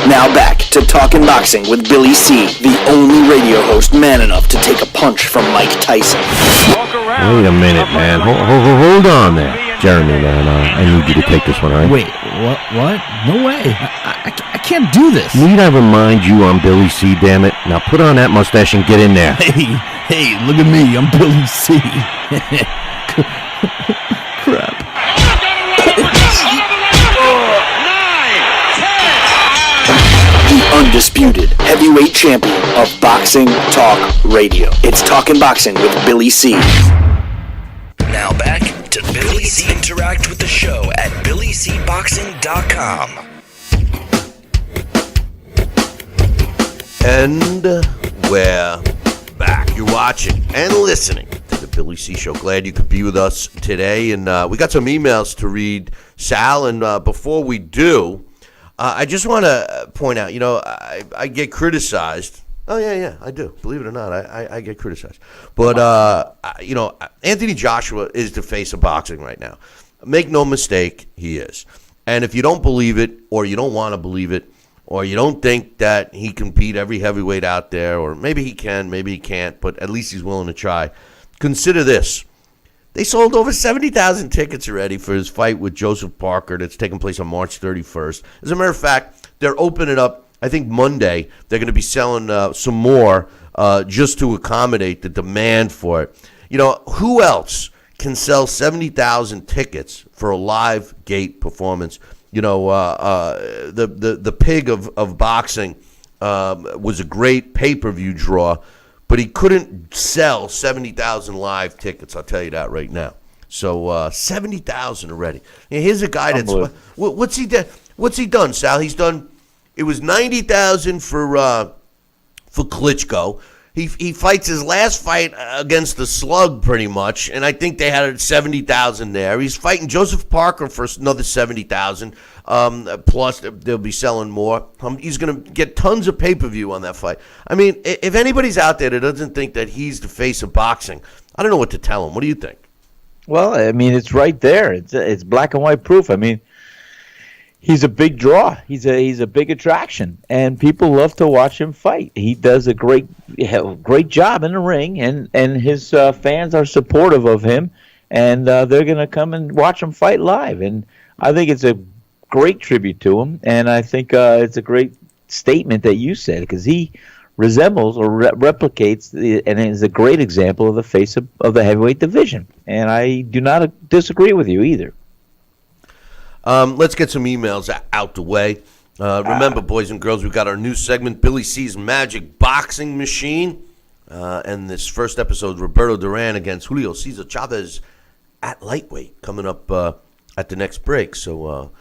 Now back to Talkin' Boxing with Billy C., the only radio host man enough to take a punch from Mike Tyson. Wait a minute, man. Hold on there. Jeremy, man, I need you to take this one, all right? Wait, what? No way. I can't do this. Need I remind you I'm Billy C., damn it? Now put on that mustache and get in there. Hey, look at me. I'm Billy C. Crap. Undisputed heavyweight champion of Boxing Talk Radio. It's Talkin' Boxing with Billy C. Now back to Billy C. Interact with the show at BillyCBoxing.com. And we're back. You're watching and listening to the Billy C. Show. Glad you could be with us today. And we got some emails to read, Sal. And before we do, I just want to point out, I get criticized. Oh, yeah, I do. Believe it or not, I get criticized. But, Anthony Joshua is the face of boxing right now. Make no mistake, he is. And if you don't believe it, or you don't want to believe it, or you don't think that he can beat every heavyweight out there, or maybe he can, maybe he can't, but at least he's willing to try, consider this. They sold over 70,000 tickets already for his fight with Joseph Parker that's taking place on March 31st. As a matter of fact, they're opening up, I think Monday, they're going to be selling some more just to accommodate the demand for it. Who else can sell 70,000 tickets for a live gate performance? The pig of boxing was a great pay-per-view draw, but he couldn't sell 70,000 live tickets, I'll tell you that right now. So 70,000 already. And here's a guy that's what's he done? What's he done, Sal? He's done. It was 90,000 for Klitschko. He fights his last fight against the Slug pretty much, and I think they had 70,000 there. He's fighting Joseph Parker for another 70,000. Plus, they'll be selling more. He's going to get tons of pay-per-view on that fight. I mean, if anybody's out there that doesn't think that he's the face of boxing, I don't know what to tell him. What do you think? Well, I mean, it's right there. It's black and white proof. I mean, he's a big draw. He's a big attraction, and people love to watch him fight. He does a great job in the ring, and his fans are supportive of him, and they're going to come and watch him fight live. And I think it's a great tribute to him, and I think it's a great statement that you said, because he resembles or replicates and is a great example of the face of the heavyweight division. And I do not disagree with you either. Let's get some emails out the way. Remember, boys and girls, we've got our new segment, Billy C's Magic Boxing Machine. And this first episode, Roberto Duran against Julio Cesar Chavez at lightweight, coming up at the next break. So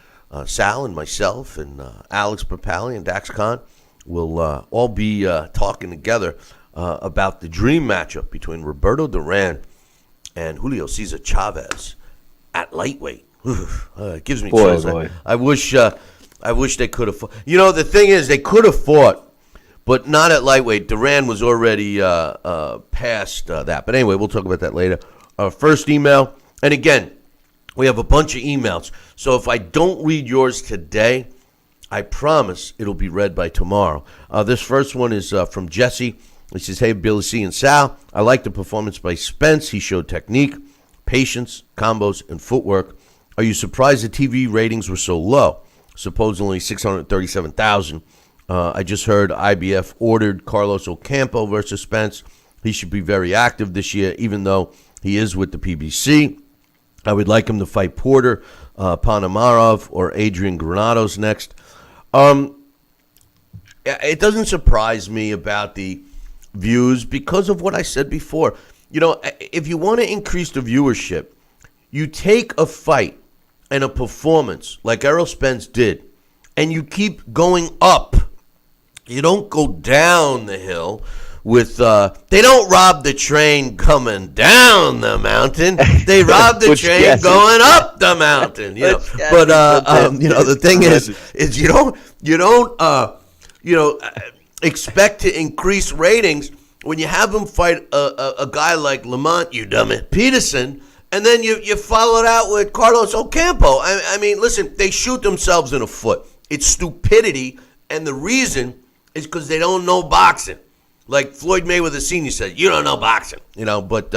Sal and myself and Alex Papali and Dax Khan will all be talking together about the dream matchup between Roberto Duran and Julio Cesar Chavez at lightweight. It gives me chills. I wish they could have fought. You know, the thing is, they could have fought, but not at lightweight. Duran was already past that. But anyway, we'll talk about that later. Our first email, and again, we have a bunch of emails. So if I don't read yours today, I promise it'll be read by tomorrow. This first one is from Jesse. He says, hey, Billy C. and Sal, I like the performance by Spence. He showed technique, patience, combos, and footwork. Are you surprised the TV ratings were so low? Supposedly 637,000. I just heard IBF ordered Carlos Ocampo versus Spence. He should be very active this year, even though he is with the PBC. I would like him to fight Porter, Panamarov, or Adrian Granados next. It doesn't surprise me about the views because of what I said before. You know, if you want to increase the viewership, you take a fight and a performance like Errol Spence did, and you keep going up. You don't go down the hill with, they don't rob the train coming down the mountain. They rob the train going up the mountain. You know, but you know, the thing is you don't expect to increase ratings when you have them fight a guy like Lamont, Peterson, and then you follow it out with Carlos Ocampo. I mean, listen, they shoot themselves in the foot. It's stupidity, and the reason is because they don't know boxing. Like Floyd Mayweather Sr. said, you don't know boxing. You know, but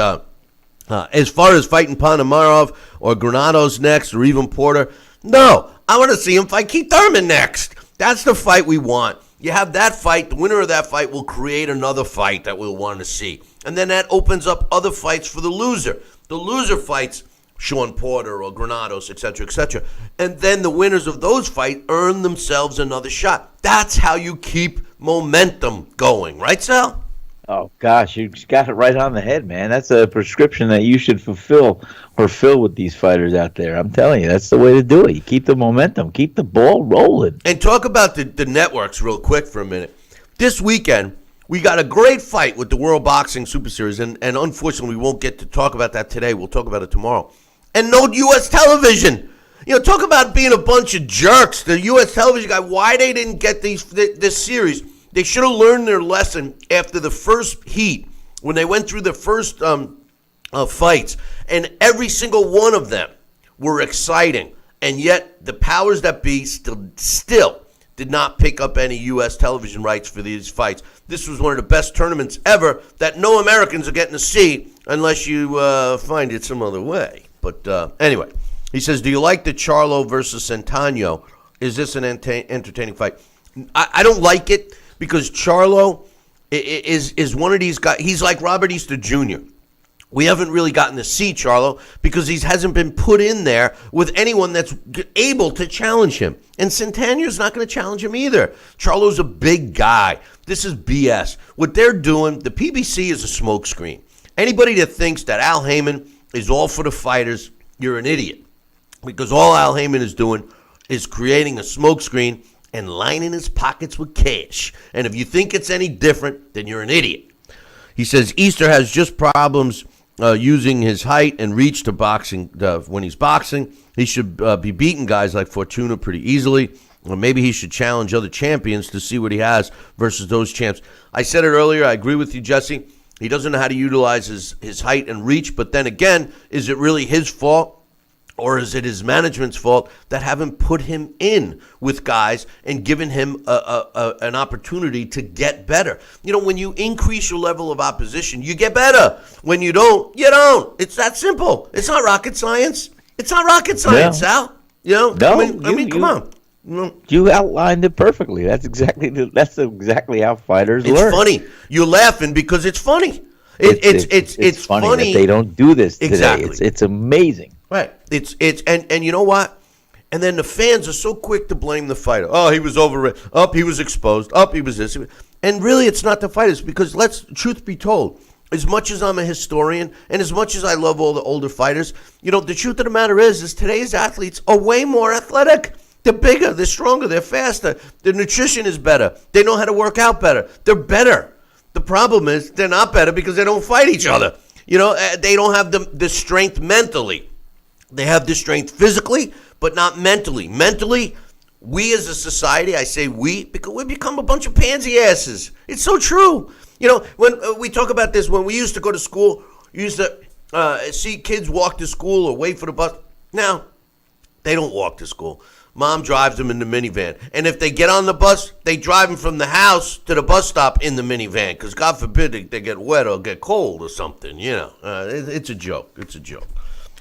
as far as fighting Panamarov or Granados next or even Porter, no. I want to see him fight Keith Thurman next. That's the fight we want. You have that fight, the winner of that fight will create another fight that we'll want to see. And then that opens up other fights for the loser. The loser fights Sean Porter or Granados, etc., etc. And then the winners of those fights earn themselves another shot. That's how you keep momentum going. Right, Sal? Oh, gosh, you got it right on the head, man. That's a prescription that you should fulfill or fill with these fighters out there. I'm telling you, that's the way to do it. You keep the momentum, keep the ball rolling. And talk about the networks real quick for a minute. This weekend, we got a great fight with the World Boxing Super Series, and unfortunately, we won't get to talk about that today. We'll talk about it tomorrow. And no U.S. television. You know, talk about being a bunch of jerks. The U.S. television guy, why they didn't get this series. They should have learned their lesson after the first heat when they went through the first fights. And every single one of them were exciting. And yet the powers that be still did not pick up any U.S. television rights for these fights. This was one of the best tournaments ever that no Americans are getting to see unless you find it some other way. But anyway, he says, do you like the Charlo versus Centeno? Is this an entertaining fight? I don't like it because Charlo is one of these guys. He's like Robert Easter Jr. We haven't really gotten to see Charlo because he hasn't been put in there with anyone that's able to challenge him. And Centeno's not going to challenge him either. Charlo's a big guy. This is BS. What they're doing, the PBC is a smokescreen. Anybody that thinks that Al Heyman is all for the fighters, you're an idiot. Because all Al Heyman is doing is creating a smokescreen and lining his pockets with cash. And if you think it's any different, then you're an idiot. He says Easter has just problems using his height and reach to boxing when he's boxing. He should be beating guys like Fortuna pretty easily. Or maybe he should challenge other champions to see what he has versus those champs. I said it earlier. I agree with you, Jesse. He doesn't know how to utilize his height and reach. But then again, is it really his fault? Or is it his management's fault that haven't put him in with guys and given him an opportunity to get better? You know, when you increase your level of opposition, you get better. When you don't, you don't. It's that simple. It's not rocket science. It's not rocket science, Sal. You know, No, I mean, come on. You outlined it perfectly. That's exactly how fighters learn. It's funny. You're laughing because it's funny. It's funny that they don't do this today. Exactly. It's amazing. Right. And you know what? And then the fans are so quick to blame the fighter. Oh, he was overrated. He was exposed. He was this. And really, it's not the fighters, because truth be told, as much as I'm a historian and as much as I love all the older fighters, the truth of the matter is today's athletes are way more athletic. They're bigger, they're stronger, they're faster. Their nutrition is better. They know how to work out better. They're better. The problem is they're not better because they don't fight each other. They don't have the strength mentally. They have the strength physically, but not mentally. Mentally, we as a society, I say we, because we become a bunch of pansy asses. It's so true. When we talk about this, when we used to go to school, you used to see kids walk to school or wait for the bus. Now, they don't walk to school. Mom drives them in the minivan. And if they get on the bus, they drive them from the house to the bus stop in the minivan, because God forbid they get wet or get cold or something. It's a joke. It's a joke.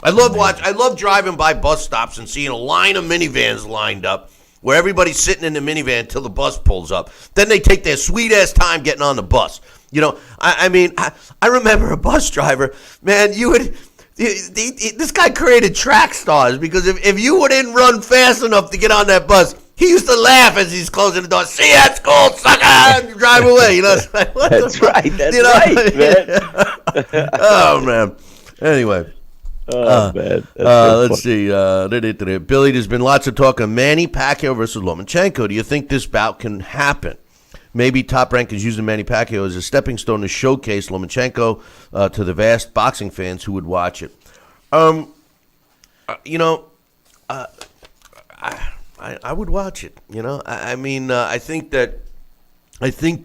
I love driving by bus stops and seeing a line of minivans lined up where everybody's sitting in the minivan till the bus pulls up. Then they take their sweet-ass time getting on the bus. I remember a bus driver, man, this guy created track stars, because if you didn't run fast enough to get on that bus, he used to laugh as he's closing the door. See you at school, sucker! And drive away. That's right. That's right, man. Oh, man. Anyway. Man. Let's see. Billy, there's been lots of talk of Manny Pacquiao versus Lomachenko. Do you think this bout can happen? Maybe Top Rank is using Manny Pacquiao as a stepping stone to showcase Lomachenko to the vast boxing fans who would watch it. I would watch it. I think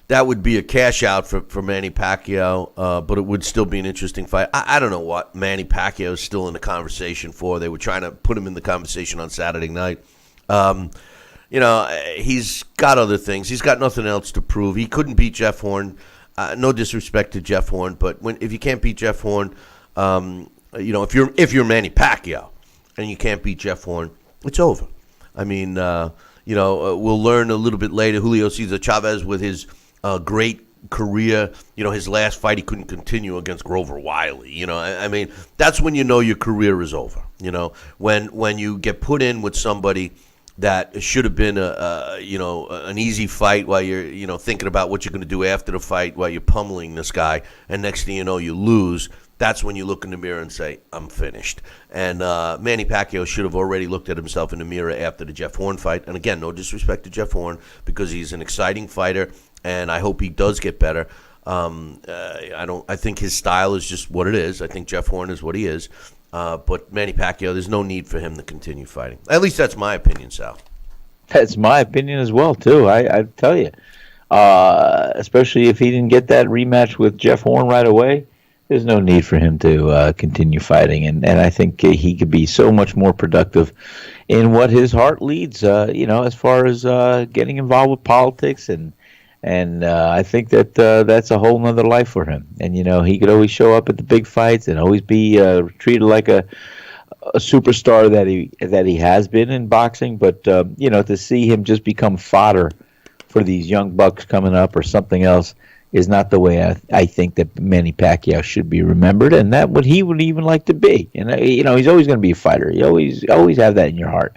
that would be a cash out for Manny Pacquiao, but it would still be an interesting fight. I don't know what Manny Pacquiao is still in the conversation for. They were trying to put him in the conversation on Saturday night. He's got other things. He's got nothing else to prove. He couldn't beat Jeff Horn. No disrespect to Jeff Horn, but if you can't beat Jeff Horn, if you're Manny Pacquiao and you can't beat Jeff Horn, it's over. We'll learn a little bit later. Julio Cesar Chavez, with his great career, his last fight he couldn't continue against Grover Wiley. That's when you know your career is over. When you get put in with somebody that should have been an easy fight while you're thinking about what you're going to do after the fight while you're pummeling this guy, and next thing you know you lose. That's when you look in the mirror and say, I'm finished. And Manny Pacquiao should have already looked at himself in the mirror after the Jeff Horn fight. And again, no disrespect to Jeff Horn, because he's an exciting fighter, and I hope he does get better. I think his style is just what it is. I think Jeff Horn is what he is. But Manny Pacquiao, there's no need for him to continue fighting. At least that's my opinion, Sal. That's my opinion as well, too. I tell you, especially if he didn't get that rematch with Jeff Horn right away, there's no need for him to continue fighting. And I think he could be so much more productive in what his heart leads, as far as getting involved with politics. And I think that that's a whole nother life for him. And, he could always show up at the big fights and always be treated like a superstar that he has been in boxing. But, to see him just become fodder for these young bucks coming up or something else is not the way I think that Manny Pacquiao should be remembered, and that what he would even like to be. And he's always going to be a fighter. You always have that in your heart.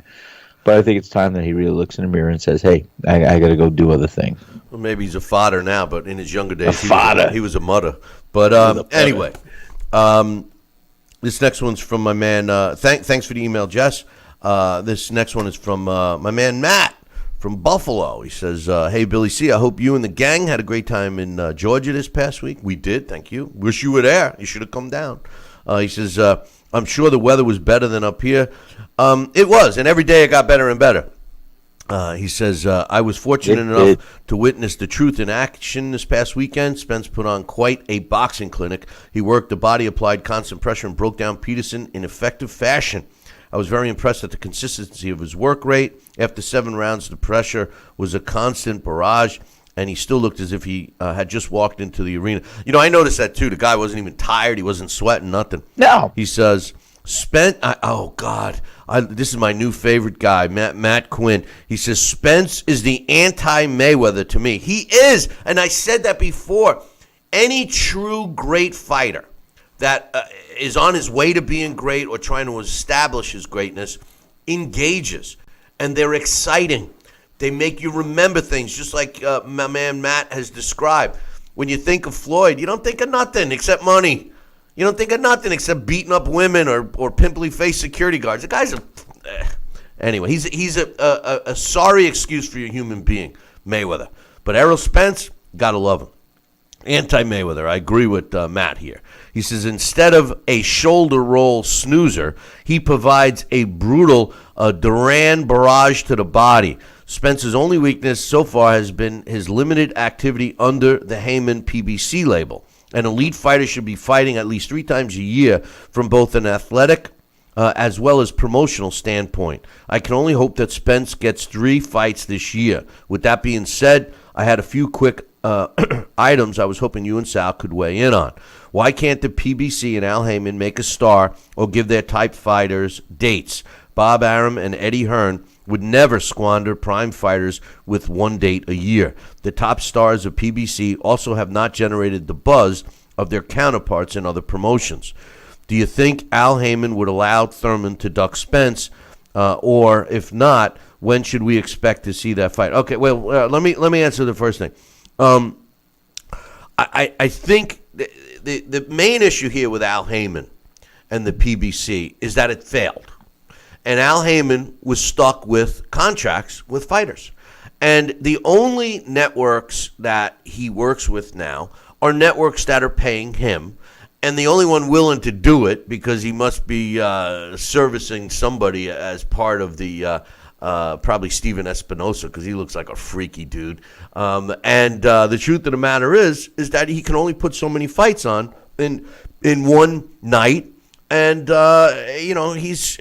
But I think it's time that he really looks in the mirror and says, "Hey, I got to go do other things." Well, maybe he's a fodder now, but in his younger days, he was a mutter. But anyway, this next one's from my man. Thanks for the email, Jess. This next one is from my man Matt from Buffalo. He says, hey, Billy C., I hope you and the gang had a great time in Georgia this past week. We did, thank you. Wish you were there. You should have come down. He says, I'm sure the weather was better than up here. It was, and every day it got better and better. He says, I was fortunate enough to witness the truth in action this past weekend. Spence put on quite a boxing clinic. He worked the body, applied constant pressure, and broke down Peterson in effective fashion. I was very impressed at the consistency of his work rate. After 7 rounds, the pressure was a constant barrage, and he still looked as if he had just walked into the arena. I noticed that, too. The guy wasn't even tired. He wasn't sweating, nothing. No. He says, Spence, oh God, this is my new favorite guy, Matt Quinn. He says Spence is the anti-Mayweather to me. He is, and I said that before. Any true great fighter that is on his way to being great or trying to establish his greatness engages, and they're exciting. They make you remember things, just like my man Matt has described. When you think of Floyd, you don't think of nothing except money. You don't think of nothing except beating up women or pimply-faced security guards. The guy's anyway. He's a sorry excuse for your human being, Mayweather. But Errol Spence, gotta love him. Anti-Mayweather. I agree with Matt here. He says instead of a shoulder roll snoozer, he provides a brutal Duran barrage to the body. Spence's only weakness so far has been his limited activity under the Heyman PBC label. An elite fighter should be fighting at least 3 times a year from both an athletic as well as promotional standpoint. I can only hope that Spence gets 3 fights this year. With that being said, I had a few quick items I was hoping you and Sal could weigh in on. Why can't the PBC and Al Heyman make a star or give their type fighters dates? Bob Arum and Eddie Hearn would never squander prime fighters with 1 date a year. The top stars of PBC also have not generated the buzz of their counterparts in other promotions. Do you think Al Heyman would allow Thurman to duck Spence? Or if not, when should we expect to see that fight? Okay, well, let me answer the first thing. I think the main issue here with Al Heyman and the PBC is that it failed. And Al Heyman was stuck with contracts with fighters. And the only networks that he works with now are networks that are paying him. And the only one willing to do it, because he must be servicing somebody as part of the probably Steven Espinosa, because he looks like a freaky dude. And the truth of the matter is that he can only put so many fights on in one night. And, he's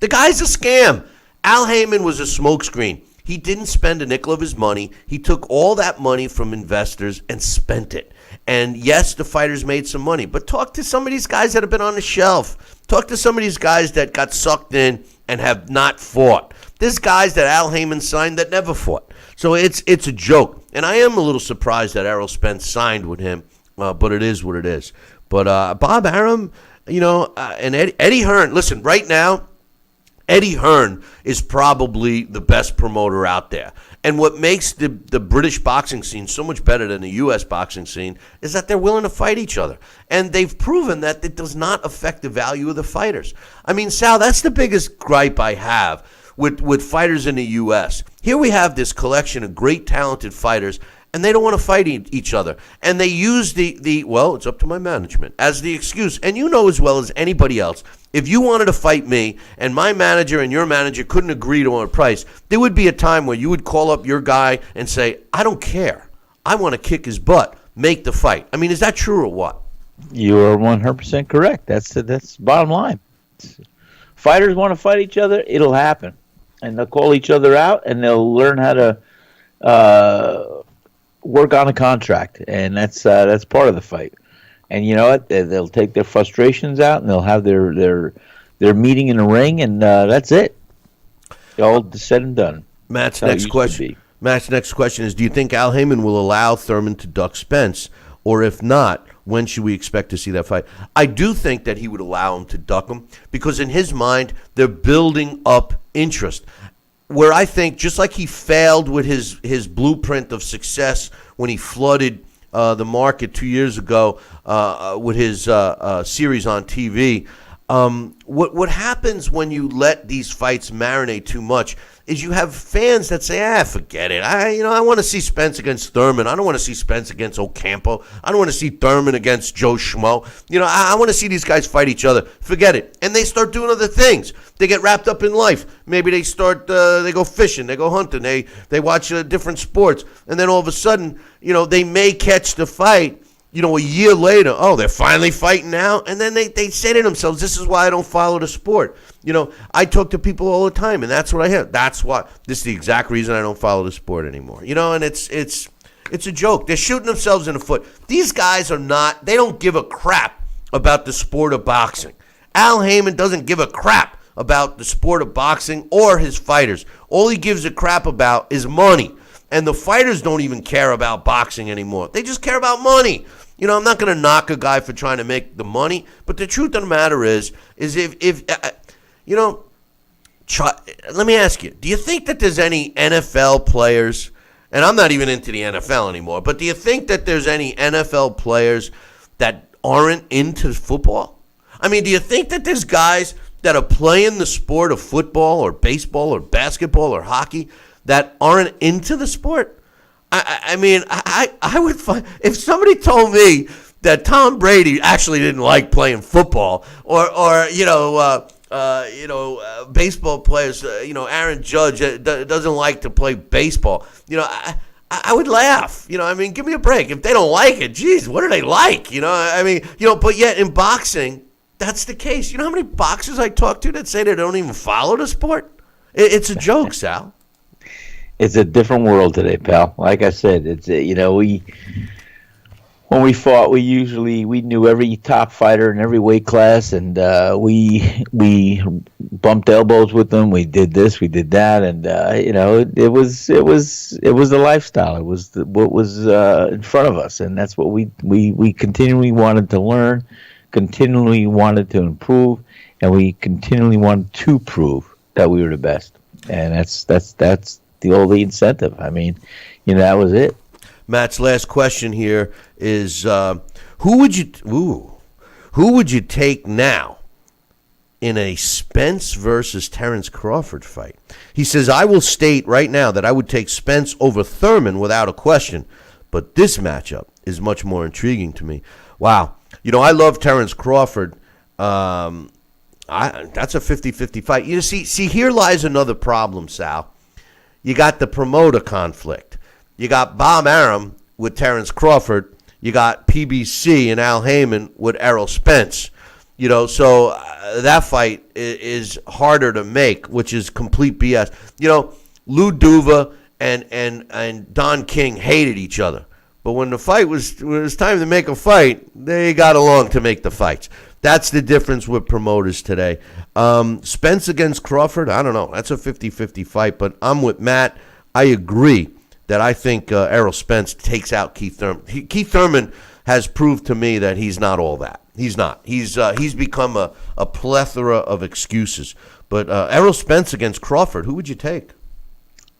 the guy's a scam. Al Heyman was a smokescreen. He didn't spend a nickel of his money. He took all that money from investors and spent it. And yes, the fighters made some money. But talk to some of these guys that have been on the shelf. Talk to some of these guys that got sucked in and have not fought. There's guys that Al Heyman signed that never fought. So it's a joke. And I am a little surprised that Errol Spence signed with him, but it is what it is. But Bob Arum, and Eddie Hearn, listen, right now, Eddie Hearn is probably the best promoter out there. And what makes the British boxing scene so much better than the U.S. boxing scene is that they're willing to fight each other. And they've proven that it does not affect the value of the fighters. I mean, Sal, that's the biggest gripe I have with fighters in the U.S. Here we have this collection of great talented fighters, and they don't want to fight each other. And they use well, it's up to my management, as the excuse. And you know as well as anybody else, if you wanted to fight me and my manager and your manager couldn't agree on a price, there would be a time where you would call up your guy and say, I don't care. I want to kick his butt. Make the fight. I mean, is that true or what? You are 100% correct. That's the bottom line. Fighters want to fight each other, it'll happen. And they'll call each other out, and they'll learn how to work on a contract, and that's part of the fight. And you know what? They'll take their frustrations out, and they'll have their meeting in the ring, and that's it. All said and done. Matt's next question is: do you think Al Heyman will allow Thurman to duck Spence, or if not, when should we expect to see that fight? I do think that he would allow him to duck him because in his mind they're building up interest. Where I think, just like he failed with his blueprint of success when he flooded the market 2 years ago with his series on TV, what happens when you let these fights marinate too much is you have fans that say, forget it. I want to see Spence against Thurman. I don't want to see Spence against Ocampo. I don't want to see Thurman against Joe Schmo. I want to see these guys fight each other. Forget it. And they start doing other things. They get wrapped up in life. Maybe they start, they go fishing, they go hunting, they watch different sports. And then all of a sudden, they may catch the fight, a year later, they're finally fighting now. And then they say to themselves, this is why I don't follow the sport. I talk to people all the time, and that's what I hear. That's why. This is the exact reason I don't follow the sport anymore. And it's a joke. They're shooting themselves in the foot. These guys they don't give a crap about the sport of boxing. Al Heyman doesn't give a crap about the sport of boxing or his fighters. All he gives a crap about is money. And the fighters don't even care about boxing anymore. They just care about money. You know, I'm not going to knock a guy for trying to make the money, but the truth of the matter is if you know, let me ask you, do you think that there's any NFL players, and I'm not even into the NFL anymore, but do you think that there's any NFL players that aren't into football? I mean, do you think that there's guys that are playing the sport of football or baseball or basketball or hockey that aren't into the sport? I mean, I would find, if somebody told me that Tom Brady actually didn't like playing football, or baseball players, Aaron Judge doesn't like to play baseball, I would laugh. I mean, give me a break. If they don't like it, geez, what do they like? But yet in boxing, that's the case. You know how many boxers I talk to that say they don't even follow the sport? It's a joke, Sal. It's a different world today, pal. Like I said, it's when we fought, we knew every top fighter in every weight class, and we bumped elbows with them. We did this, we did that, and it was a lifestyle. It was what was in front of us, and that's what we continually wanted to learn, continually wanted to improve, and we continually wanted to prove that we were the best. And that's the incentive. I mean, that was it. Matt's last question here is who would you take now in a Spence versus Terrence Crawford fight? He says, I will state right now that I would take Spence over Thurman without a question, but this matchup is much more intriguing to me. Wow. I love Terrence Crawford. That's a 50-50 fight. See, here lies another problem, Sal. You got the promoter conflict. You got Bob Arum with Terrence Crawford. You got PBC and Al Heyman with Errol Spence. So that fight is harder to make, which is complete BS. Lou Duva and Don King hated each other. But when the fight was time to make a fight, they got along to make the fights. That's the difference with promoters today. Spence against Crawford, I don't know. That's a 50-50 fight, but I'm with Matt. I agree that I think Errol Spence takes out Keith Thurman. Keith Thurman has proved to me that he's not all that. He's not. He's become a plethora of excuses. But Errol Spence against Crawford, who would you take?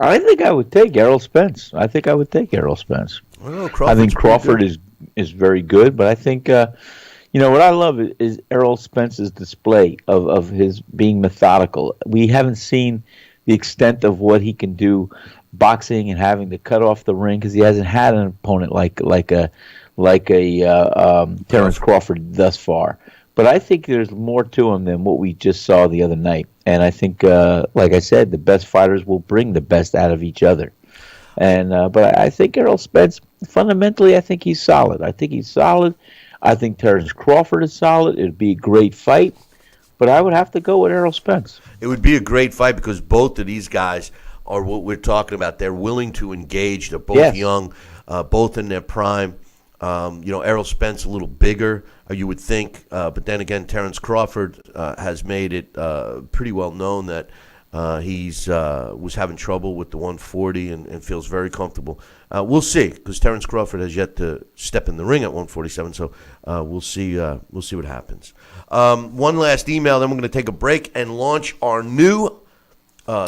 I think I would take Errol Spence. I think Crawford is very good, but I think what I love is Errol Spence's display of his being methodical. We haven't seen the extent of what he can do boxing and having to cut off the ring because he hasn't had an opponent like a Terrence Crawford thus far. But I think there's more to him than what we just saw the other night. And I think, like I said, the best fighters will bring the best out of each other. And but I think Errol Spence, fundamentally, I think he's solid. I think Terrence Crawford is solid. It would be a great fight. But I would have to go with Errol Spence. It would be a great fight because both of these guys are what we're talking about. They're willing to engage. They're both young, both in their prime. Errol Spence a little bigger, you would think. But then again, Terrence Crawford has made it pretty well known that he's was having trouble with the 140 and feels very comfortable. We'll see, because Terrence Crawford has yet to step in the ring at 147. So we'll see what happens. One last email, then we're going to take a break and launch our new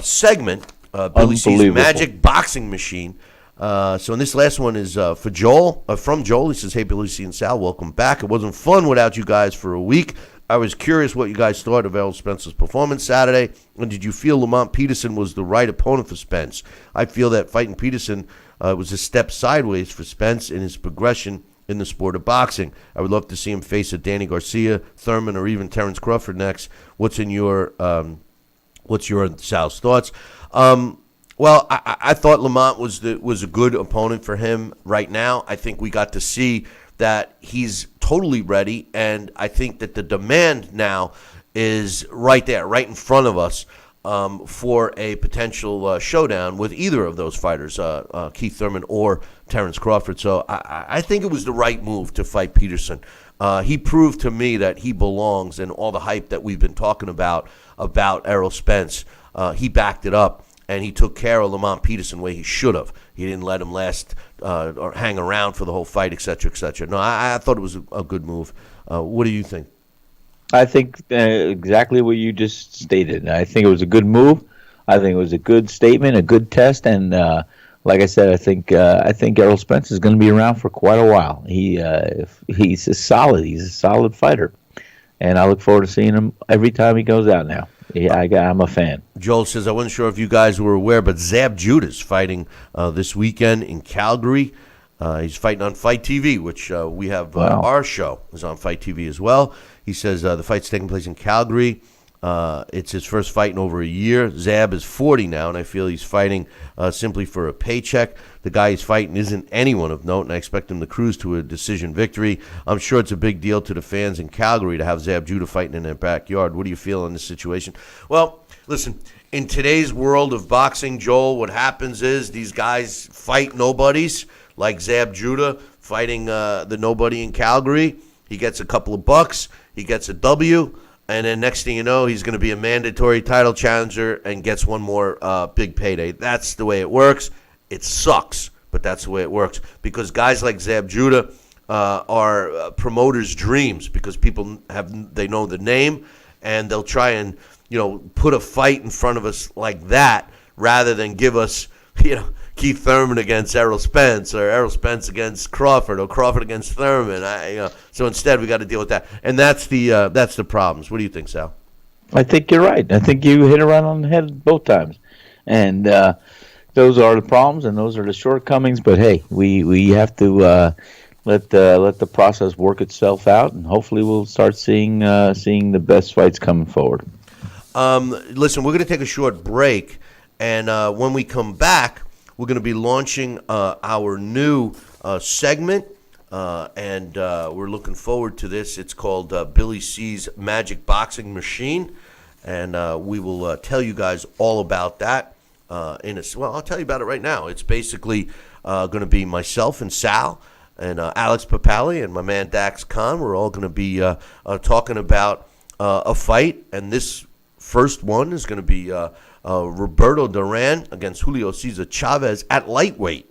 segment, Billy C's Magic Boxing Machine. So in this last one is for Joel, from Joel. He says, hey, Billy C and Sal, welcome back. It wasn't fun without you guys for a week. I was curious what you guys thought of Errol Spence's performance Saturday, and did you feel Lamont Peterson was the right opponent for Spence? I feel that fighting Peterson was a step sideways for Spence in his progression in the sport of boxing. I would love to see him face a Danny Garcia, Thurman, or even Terrence Crawford next. What's your Sal's thoughts? Well, I thought Lamont was a good opponent for him right now. I think we got to see that he's totally ready, and I think that the demand now is right there, right in front of us. for a potential showdown with either of those fighters, Keith Thurman or Terrence Crawford. So I think it was the right move to fight Peterson. He proved to me that he belongs, and all the hype that we've been talking about Errol Spence, he backed it up, and he took care of Lamont Peterson the way he should have. He didn't let him last or hang around for the whole fight, et cetera, et cetera. No, I thought it was a good move. What do you think? I think exactly what you just stated. I think it was a good move. I think it was a good statement, a good test, and like I said, I think Errol Spence is going to be around for quite a while. He's a solid fighter, and I look forward to seeing him every time he goes out now. I'm a fan. Joel says, I wasn't sure if you guys were aware, but Zab Judah's fighting this weekend in Calgary. He's fighting on Fight TV, which we have our show is on Fight TV as well. He says the fight's taking place in Calgary. It's his first fight in over a year. Zab is 40 now, and I feel he's fighting simply for a paycheck. The guy he's fighting isn't anyone of note, and I expect him to cruise to a decision victory. I'm sure it's a big deal to the fans in Calgary to have Zab Judah fighting in their backyard. What do you feel on this situation? Well, listen, in today's world of boxing, Joel, what happens is these guys fight nobodies, like Zab Judah fighting the nobody in Calgary. He gets a couple of bucks. He gets a W. And then next thing you know, he's going to be a mandatory title challenger and gets one more big payday. That's the way it works. It sucks, but that's the way it works. Because guys like Zab Judah are promoters' dreams, because people they know the name, and they'll try and put a fight in front of us like that rather than give us Keith Thurman against Errol Spence, or Errol Spence against Crawford, or Crawford against Thurman. So instead, we got to deal with that, and that's the problems. What do you think, Sal? I think you're right. I think you hit it right on the head both times, and those are the problems, and those are the shortcomings. But hey, we have to let the process work itself out, and hopefully, we'll start seeing the best fights coming forward. Listen, we're going to take a short break, and when we come back, we're going to be launching our new segment, and we're looking forward to this. It's called Billy C's Magic Boxing Machine, and we will tell you guys all about that. I'll tell you about it right now. It's basically going to be myself and Sal and Alex Papali and my man Dax Khan. We're all going to be talking about a fight, and this first one is going to be Roberto Duran against Julio Cesar Chavez at lightweight.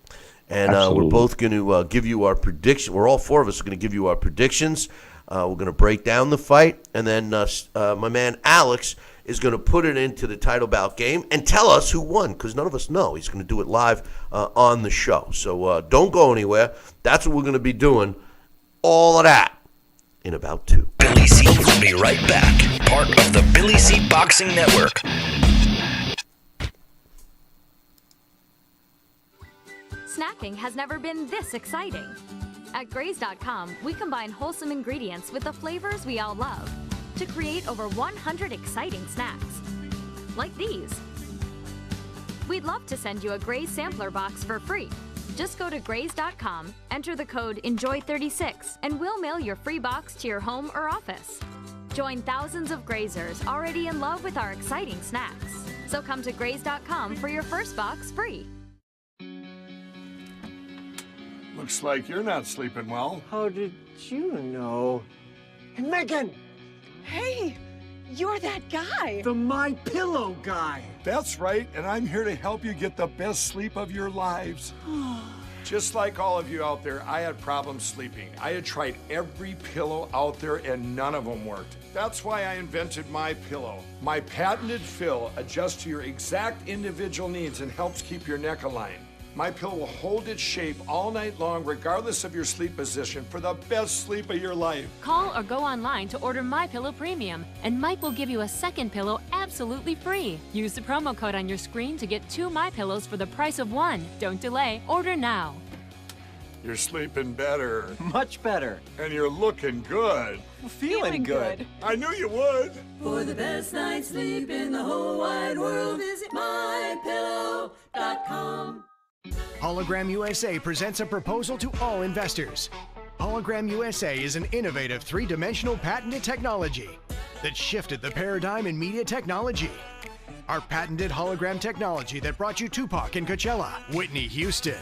And we're both going to give you our prediction. We're all four of us are going to give you our predictions. We're going to break down the fight. And then my man Alex is going to put it into the title bout game and tell us who won, because none of us know. He's going to do it live on the show. So don't go anywhere. That's what we're going to be doing. All of that in about 2. Billy C will be right back. Part of the Billy C Boxing Network. Snacking has never been this exciting. At Graze.com, we combine wholesome ingredients with the flavors we all love to create over 100 exciting snacks, like these. We'd love to send you a Graze sampler box for free. Just go to Graze.com, enter the code ENJOY36, and we'll mail your free box to your home or office. Join thousands of Grazers already in love with our exciting snacks. So come to Graze.com for your first box free. Looks like you're not sleeping well. How did you know? And Megan! Hey, you're that guy. The My Pillow guy. That's right, and I'm here to help you get the best sleep of your lives. Just like all of you out there, I had problems sleeping. I had tried every pillow out there and none of them worked. That's why I invented My Pillow. My patented fill adjusts to your exact individual needs and helps keep your neck aligned. My Pillow will hold its shape all night long, regardless of your sleep position, for the best sleep of your life. Call or go online to order My Pillow Premium, and Mike will give you a second pillow absolutely free. Use the promo code on your screen to get 2 My Pillows for the price of 1. Don't delay. Order now. You're sleeping better. Much better. And you're looking good. Feeling good. I knew you would. For the best night's sleep in the whole wide world, visit mypillow.com. Hologram USA presents a proposal to all investors. Hologram USA is an innovative 3-dimensional patented technology that shifted the paradigm in media technology. Our patented hologram technology that brought you Tupac and Coachella, Whitney Houston,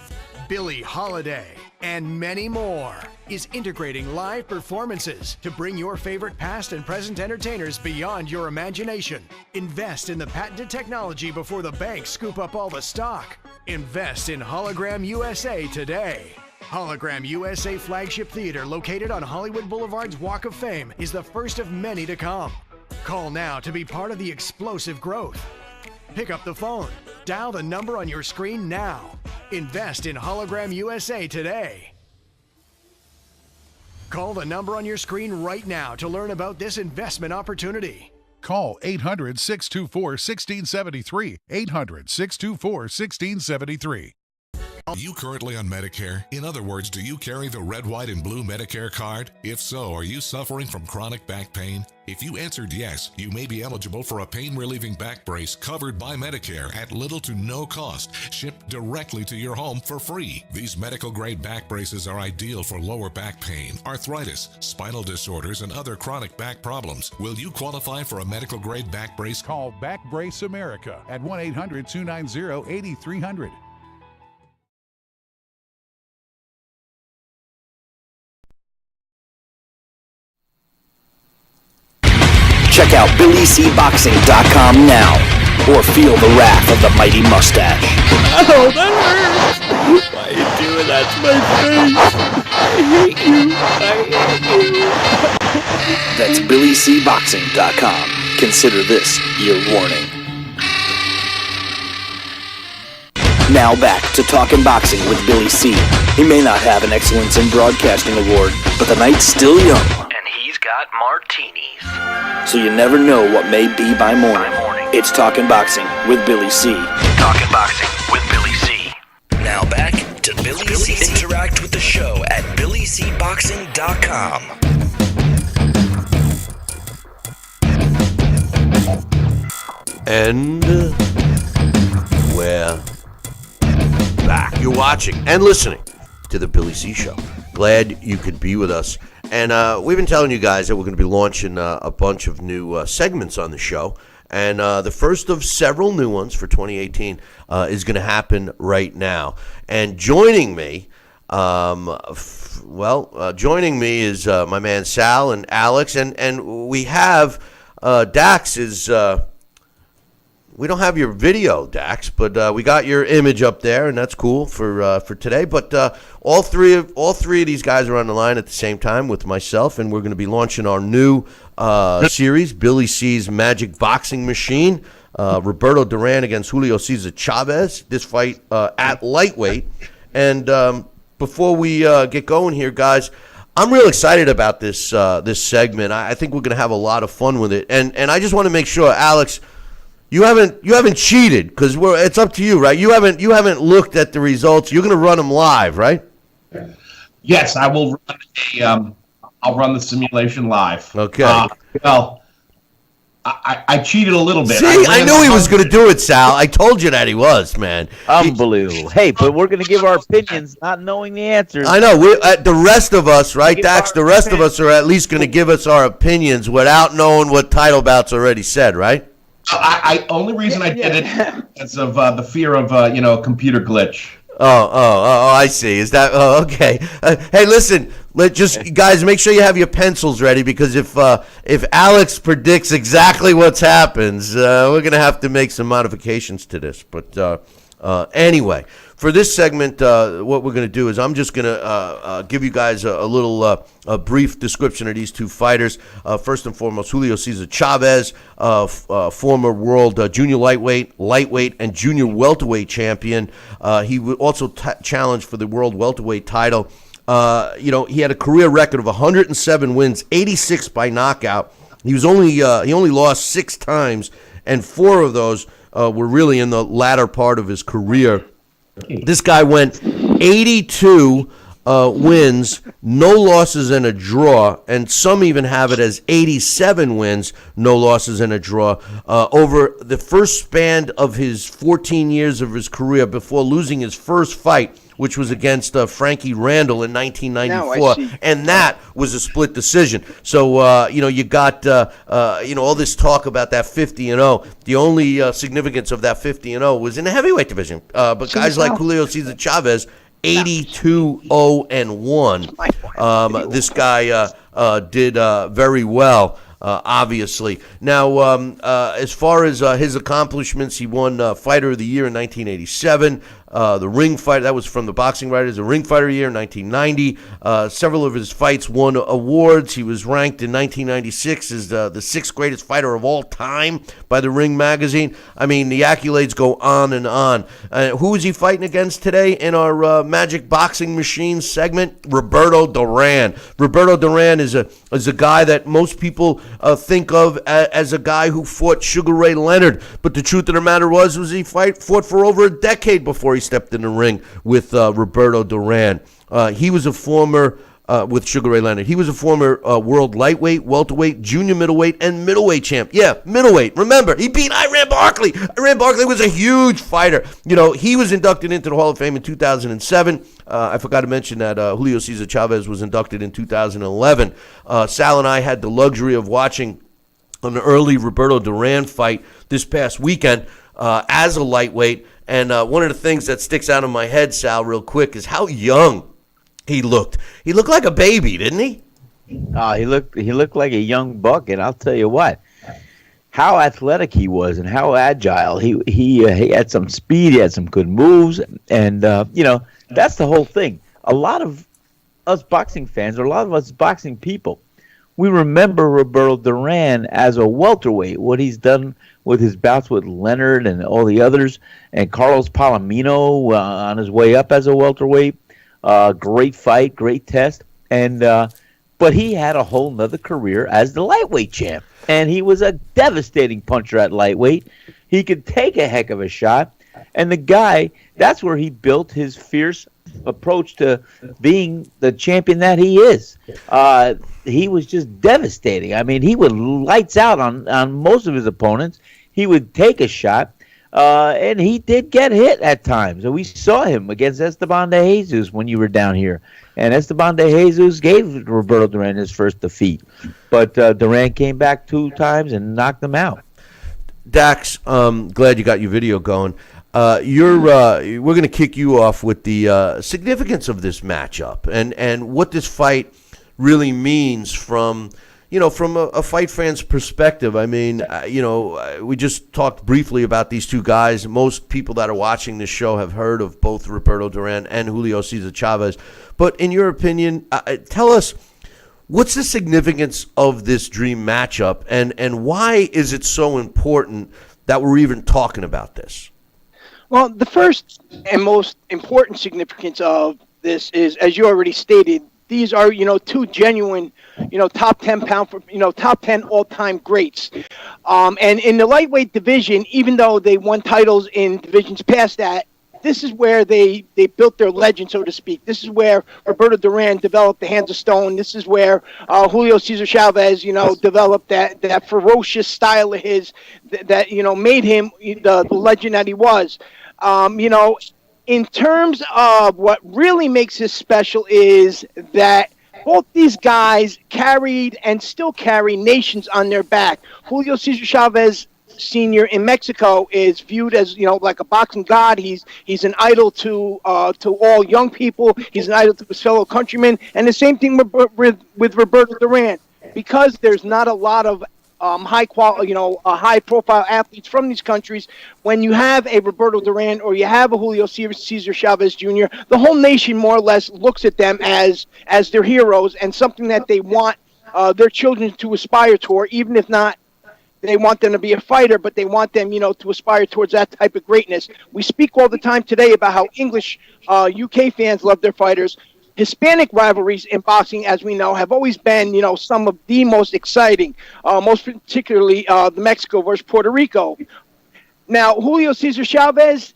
Billie Holiday, and many more is integrating live performances to bring your favorite past and present entertainers beyond your imagination. Invest in the patented technology before the banks scoop up all the stock. Invest in Hologram USA today. Hologram USA Flagship Theater, located on Hollywood Boulevard's Walk of Fame, is the first of many to come. Call now to be part of the explosive growth. Pick up the phone. Dial the number on your screen now. Invest in Hologram USA today. Call the number on your screen right now to learn about this investment opportunity. Call 800-624-1673. 800-624-1673. Are you currently on Medicare? In other words, do you carry the red, white, and blue Medicare card? If so, are you suffering from chronic back pain? If you answered yes, you may be eligible for a pain-relieving back brace covered by Medicare at little to no cost, shipped directly to your home for free. These medical-grade back braces are ideal for lower back pain, arthritis, spinal disorders, and other chronic back problems. Will you qualify for a medical-grade back brace? Call Back Brace America at 1-800-290-8300. Check out BillyCBoxing.com now, or feel the wrath of the mighty mustache. Oh, that hurts! Why are you doing that to my face? I hate you. That's BillyCBoxing.com. Consider this your warning. Now back to Talkin' Boxing with Billy C. He may not have an Excellence in Broadcasting award, but the night's still young. And he's got martinis. So you never know what may be by morning. It's Talkin' Boxing with Billy C. Talking Boxing with Billy C. Now back to Billy C. Interact with the show at BillyCBoxing.com. And we're back. You're watching and listening to the Billy C. Show. Glad you could be with us. And we've been telling you guys that we're going to be launching a bunch of new segments on the show. And the first of several new ones for 2018 is going to happen right now. And joining me, joining me is my man Sal and Alex. And we have Dax is... we don't have your video, Dax, but we got your image up there, and that's cool for today. But all three of these guys are on the line at the same time with myself, and we're going to be launching our new series, Billy C's Magic Boxing Machine. Roberto Duran against Julio Cesar Chavez. This fight at lightweight. And before we get going here, guys, I'm real excited about this segment. I think we're going to have a lot of fun with it. And I just want to make sure, Alex. You haven't cheated because it's up to you, right? You haven't looked at the results. You're going to run them live, right? Yes, I will run I'll run the simulation live. Okay. I cheated a little bit. See, I knew he was going to do it, Sal. I told you that he was, man. Unbelievable. Hey, but we're going to give our opinions, not knowing the answers. I know. The rest of us, right, Dax? The rest of us are at least going to give us our opinions without knowing what title bout's already said, right? I only reason I did it is of the fear of computer glitch. Oh, I see. Is that okay? Hey, listen, guys, make sure you have your pencils ready because if Alex predicts exactly what happens, we're gonna have to make some modifications to this. But anyway, for this segment, what we're going to do is I'm just going to give you guys a little a brief description of these two fighters. First and foremost, Julio Cesar Chavez, former world junior lightweight, and junior welterweight champion. He also challenged for the world welterweight title. He had a career record of 107 wins, 86 by knockout. He only lost 6 times, and 4 of those were really in the latter part of his career. This guy went 82 wins, no losses, and a draw, and some even have it as 87 wins, no losses, and a draw over the first span of his 14 years of his career before losing his first fight which was against Frankie Randall in 1994, and that was a split decision. So you got all this talk about that 50-0. The only significance of that 50-0 was in the heavyweight division. But guys like Julio Cesar Chavez, 82-0-1. This guy did very well. Obviously. Now, as far as his accomplishments, he won Fighter of the Year in 1987. The Ring Fighter, that was from the Boxing Writers, the Ring Fighter Year in 1990. Several of his fights won awards. He was ranked in 1996 as the sixth greatest fighter of all time by the Ring magazine. I mean, the accolades go on and on. Who is he fighting against today in our Magic Boxing Machine segment? Roberto Duran. Roberto Duran is a guy that most people think of as a guy who fought Sugar Ray Leonard. But the truth of the matter was he fought for over a decade before he stepped in the ring with Roberto Duran. He was a former, with Sugar Ray Leonard, he was a former world lightweight, welterweight, junior middleweight, and middleweight champ. Yeah, middleweight. Remember, he beat Iran Barkley. Iran Barkley was a huge fighter. He was inducted into the Hall of Fame in 2007. I forgot to mention that Julio Cesar Chavez was inducted in 2011. Sal and I had the luxury of watching an early Roberto Duran fight this past weekend as a lightweight. And one of the things that sticks out in my head, Sal, real quick, is how young he looked. He looked like a baby, didn't he? He looked like a young buck, and I'll tell you what, how athletic he was and how agile. He had some speed, he had some good moves, and that's the whole thing. A lot of us boxing fans, or a lot of us boxing people, we remember Roberto Duran as a welterweight, what he's done with his bouts with Leonard and all the others, and Carlos Palomino on his way up as a welterweight. Great fight, great test, and but he had a whole nother career as the lightweight champ, and he was a devastating puncher at lightweight. He could take a heck of a shot, and the guy, that's where he built his fierce approach to being the champion that he is. He was just devastating. I mean, he would lights out on most of his opponents. He would take a shot, and he did get hit at times. And we saw him against Esteban de Jesus when you were down here. And Esteban de Jesus gave Roberto Duran his first defeat. But Duran came back 2 times and knocked him out. Dax, glad you got your video going. We're going to kick you off with the significance of this matchup and what this fight really means from a fight fan's perspective. I mean, we just talked briefly about these two guys. Most people that are watching this show have heard of both Roberto Duran and Julio Cesar Chavez. But in your opinion, tell us, what's the significance of this dream matchup, and why is it so important that we're even talking about this? Well, the first and most important significance of this is, as you already stated, these are, two genuine, top 10 top 10 all-time greats. And in the lightweight division, even though they won titles in divisions past that, this is where they built their legend, so to speak. This is where Roberto Duran developed the hands of stone. This is where Julio Cesar Chavez, developed that ferocious style of his that made him the legend that he was. In terms of what really makes this special is that both these guys carried and still carry nations on their back. Julio Cesar Chavez Sr. in Mexico is viewed as, like a boxing god. He's an idol to all young people. He's an idol to his fellow countrymen. And the same thing with Roberto Duran. Because there's not a lot of high-profile athletes from these countries, when you have a Roberto Duran or you have a Julio Cesar Chavez Jr., the whole nation more or less looks at them as their heroes and something that they want their children to aspire toward, even if not they want them to be a fighter, but they want them, to aspire towards that type of greatness. We speak all the time today about how English UK fans love their fighters. Hispanic rivalries in boxing, as we know, have always been, some of the most exciting, most particularly the Mexico versus Puerto Rico. Now, Julio Cesar Chavez,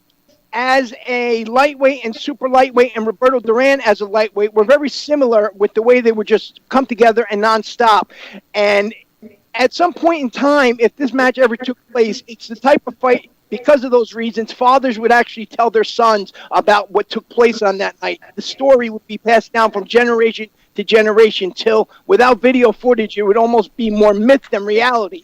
as a lightweight and super lightweight, and Roberto Duran as a lightweight, were very similar with the way they would just come together and nonstop. And at some point in time, if this match ever took place, it's the type of fight because of those reasons, fathers would actually tell their sons about what took place on that night. The story would be passed down from generation to generation till, without video footage, it would almost be more myth than reality.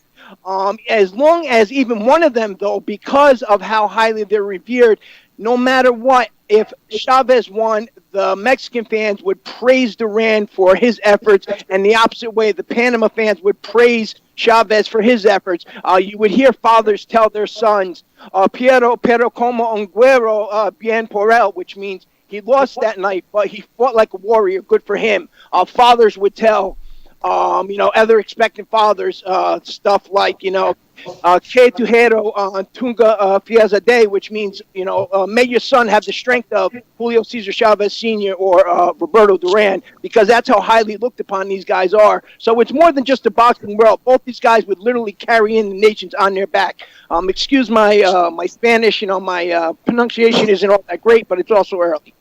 As long as even one of them, though, because of how highly they're revered, no matter what, if Chavez won, the Mexican fans would praise Duran for his efforts, and the opposite way, the Panama fans would praise Chavez for his efforts. You would hear fathers tell their sons, pero como un guerrero bien por él, which means he lost that night, but he fought like a warrior, good for him. Fathers would tell, other expectant fathers, stuff like, que tu hero tunga fieza day, which means, may your son have the strength of Julio Cesar Chavez Sr. or Roberto Duran, because that's how highly looked upon these guys are. So it's more than just a boxing world. Both these guys would literally carry in the nations on their back. Excuse my my Spanish, my pronunciation isn't all that great, but it's also early.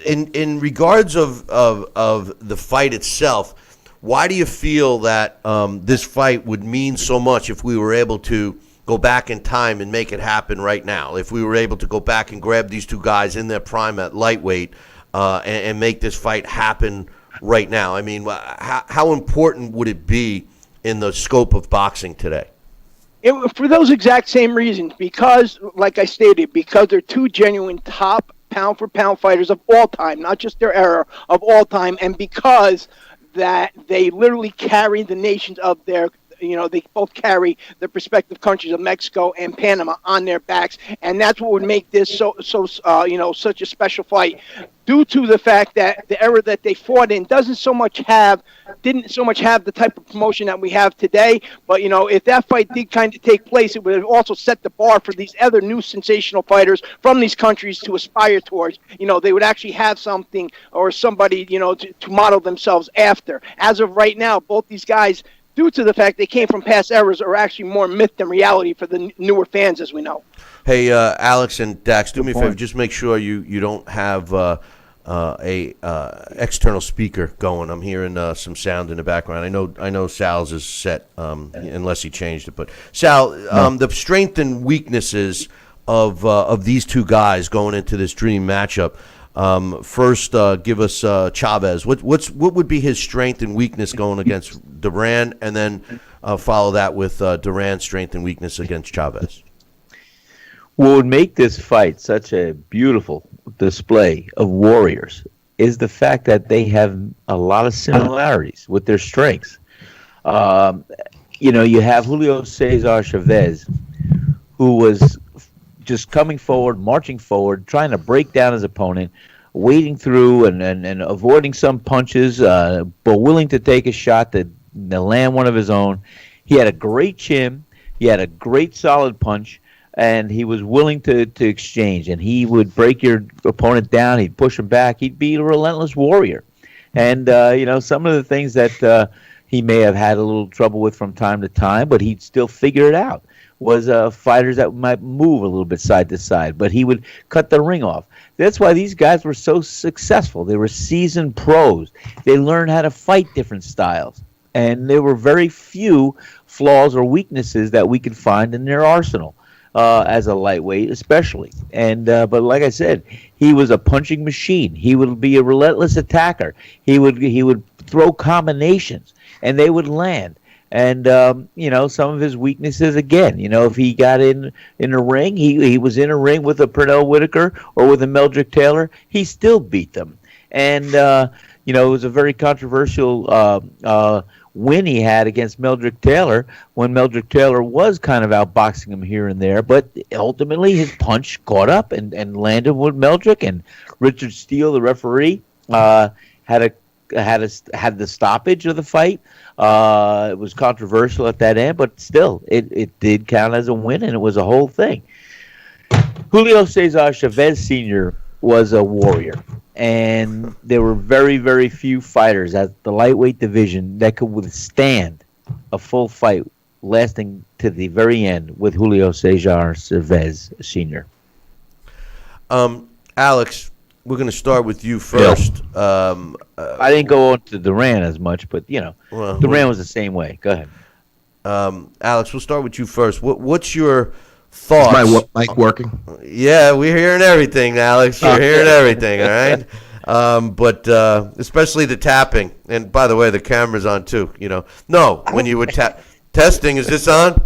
In regards of the fight itself, why do you feel that this fight would mean so much if we were able to go back in time and make it happen right now? If we were able to go back and grab these two guys in their prime at lightweight and make this fight happen right now? I mean, how important would it be in the scope of boxing today? For those exact same reasons, because, like I stated, because they're two genuine top pound-for-pound fighters of all time, not just their era, of all time, and because that they literally carry the nations of their, they both carry the respective countries of Mexico and Panama on their backs, and that's what would make this such a special fight, due to the fact that the era that they fought in didn't so much have the type of promotion that we have today. But if that fight did kind of take place, it would have also set the bar for these other new sensational fighters from these countries to aspire towards. They would actually have something or somebody to model themselves after. As of right now, both these guys, due to the fact they came from past eras, are actually more myth than reality for the newer fans, as we know. Hey, Alex and Dax, do me a favor. Just make sure you don't have a external speaker going. I'm hearing some sound in the background. I know Sal's is set, unless he changed it. But Sal, the strength and weaknesses of these two guys going into this dream matchup. First, give us Chavez. What would be his strength and weakness going against Duran, and then follow that with Duran's strength and weakness against Chavez? What would make this fight such a beautiful display of warriors is the fact that they have a lot of similarities with their strengths. You have Julio Cesar Chavez, who was just coming forward, marching forward, trying to break down his opponent, wading through and avoiding some punches, but willing to take a shot to land one of his own. He had a great chin. He had a great solid punch, and he was willing to exchange. And he would break your opponent down. He'd push him back. He'd be a relentless warrior. And, some of the things that he may have had a little trouble with from time to time, but he'd still figure it out, was fighters that might move a little bit side to side, but he would cut the ring off. That's why these guys were so successful. They were seasoned pros. They learned how to fight different styles. And there were very few flaws or weaknesses that we could find in their arsenal, as a lightweight especially. And but like I said, he was a punching machine. He would be a relentless attacker. He would throw combinations, and they would land. And some of his weaknesses, again, if he got in a ring, he was in a ring with a Pernell Whitaker or with a Meldrick Taylor, he still beat them. And it was a very controversial win he had against Meldrick Taylor, when Meldrick Taylor was kind of outboxing him here and there, but ultimately his punch caught up and landed with Meldrick. And Richard Steele, the referee, had the stoppage of the fight. It was controversial at that end, but still, it did count as a win, and it was a whole thing. Julio Cesar Chavez Sr. was a warrior, and there were very, very few fighters at the lightweight division that could withstand a full fight lasting to the very end with Julio Cesar Chavez Sr. Alex, we're going to start with you first. I didn't go on to Duran as much, but Duran was the same way. Go ahead. Alex, we'll start with you first. What's your thoughts? Is my mic working? Yeah, we're hearing everything, Alex. You're hearing everything, all right? But especially the tapping. And by the way, the camera's on too. No, when you would tap. Testing, is this on?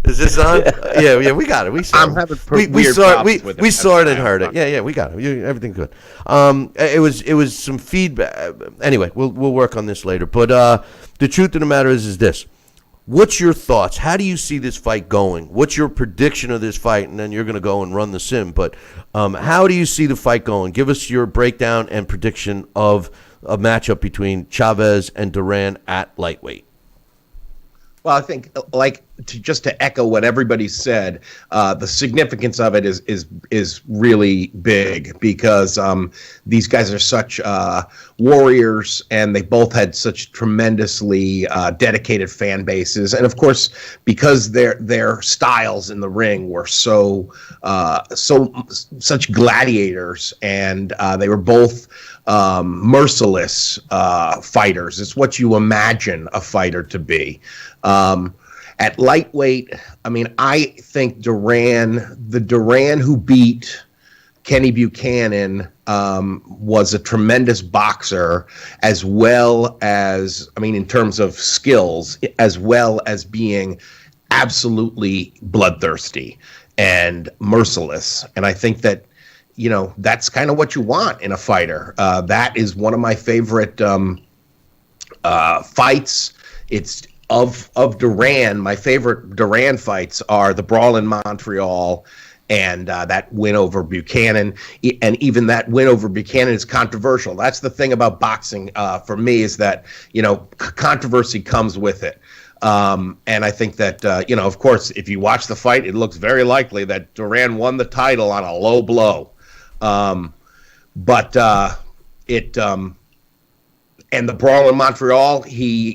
Is this on? Yeah, we got it. We saw. I'm having we saw it. with We saw it and heard it. Yeah, we got it. Everything good. It was some feedback. Anyway, we'll work on this later. But the truth of the matter is this. What's your thoughts? How do you see this fight going? What's your prediction of this fight? And then you're going to go and run the sim. But how do you see the fight going? Give us your breakdown and prediction of a matchup between Chavez and Duran at lightweight. Well, I think, just to echo what everybody said, the significance of it is really big because these guys are such warriors, and they both had such tremendously dedicated fan bases, and of course, because their styles in the ring were such gladiators, and they were both merciless fighters. It's what you imagine a fighter to be. At lightweight, I mean, I think the Duran who beat Kenny Buchanan was a tremendous boxer, as well as, in terms of skills, as well as being absolutely bloodthirsty and merciless. And I think that, that's kind of what you want in a fighter. That is one of my favorite fights. It's of Duran. My favorite Duran fights are the brawl in Montreal and that win over Buchanan. And even that win over Buchanan is controversial. That's the thing about boxing for me, is that, controversy comes with it. And I think that, of course, if you watch the fight, it looks very likely that Duran won the title on a low blow. And the brawl in Montreal, he,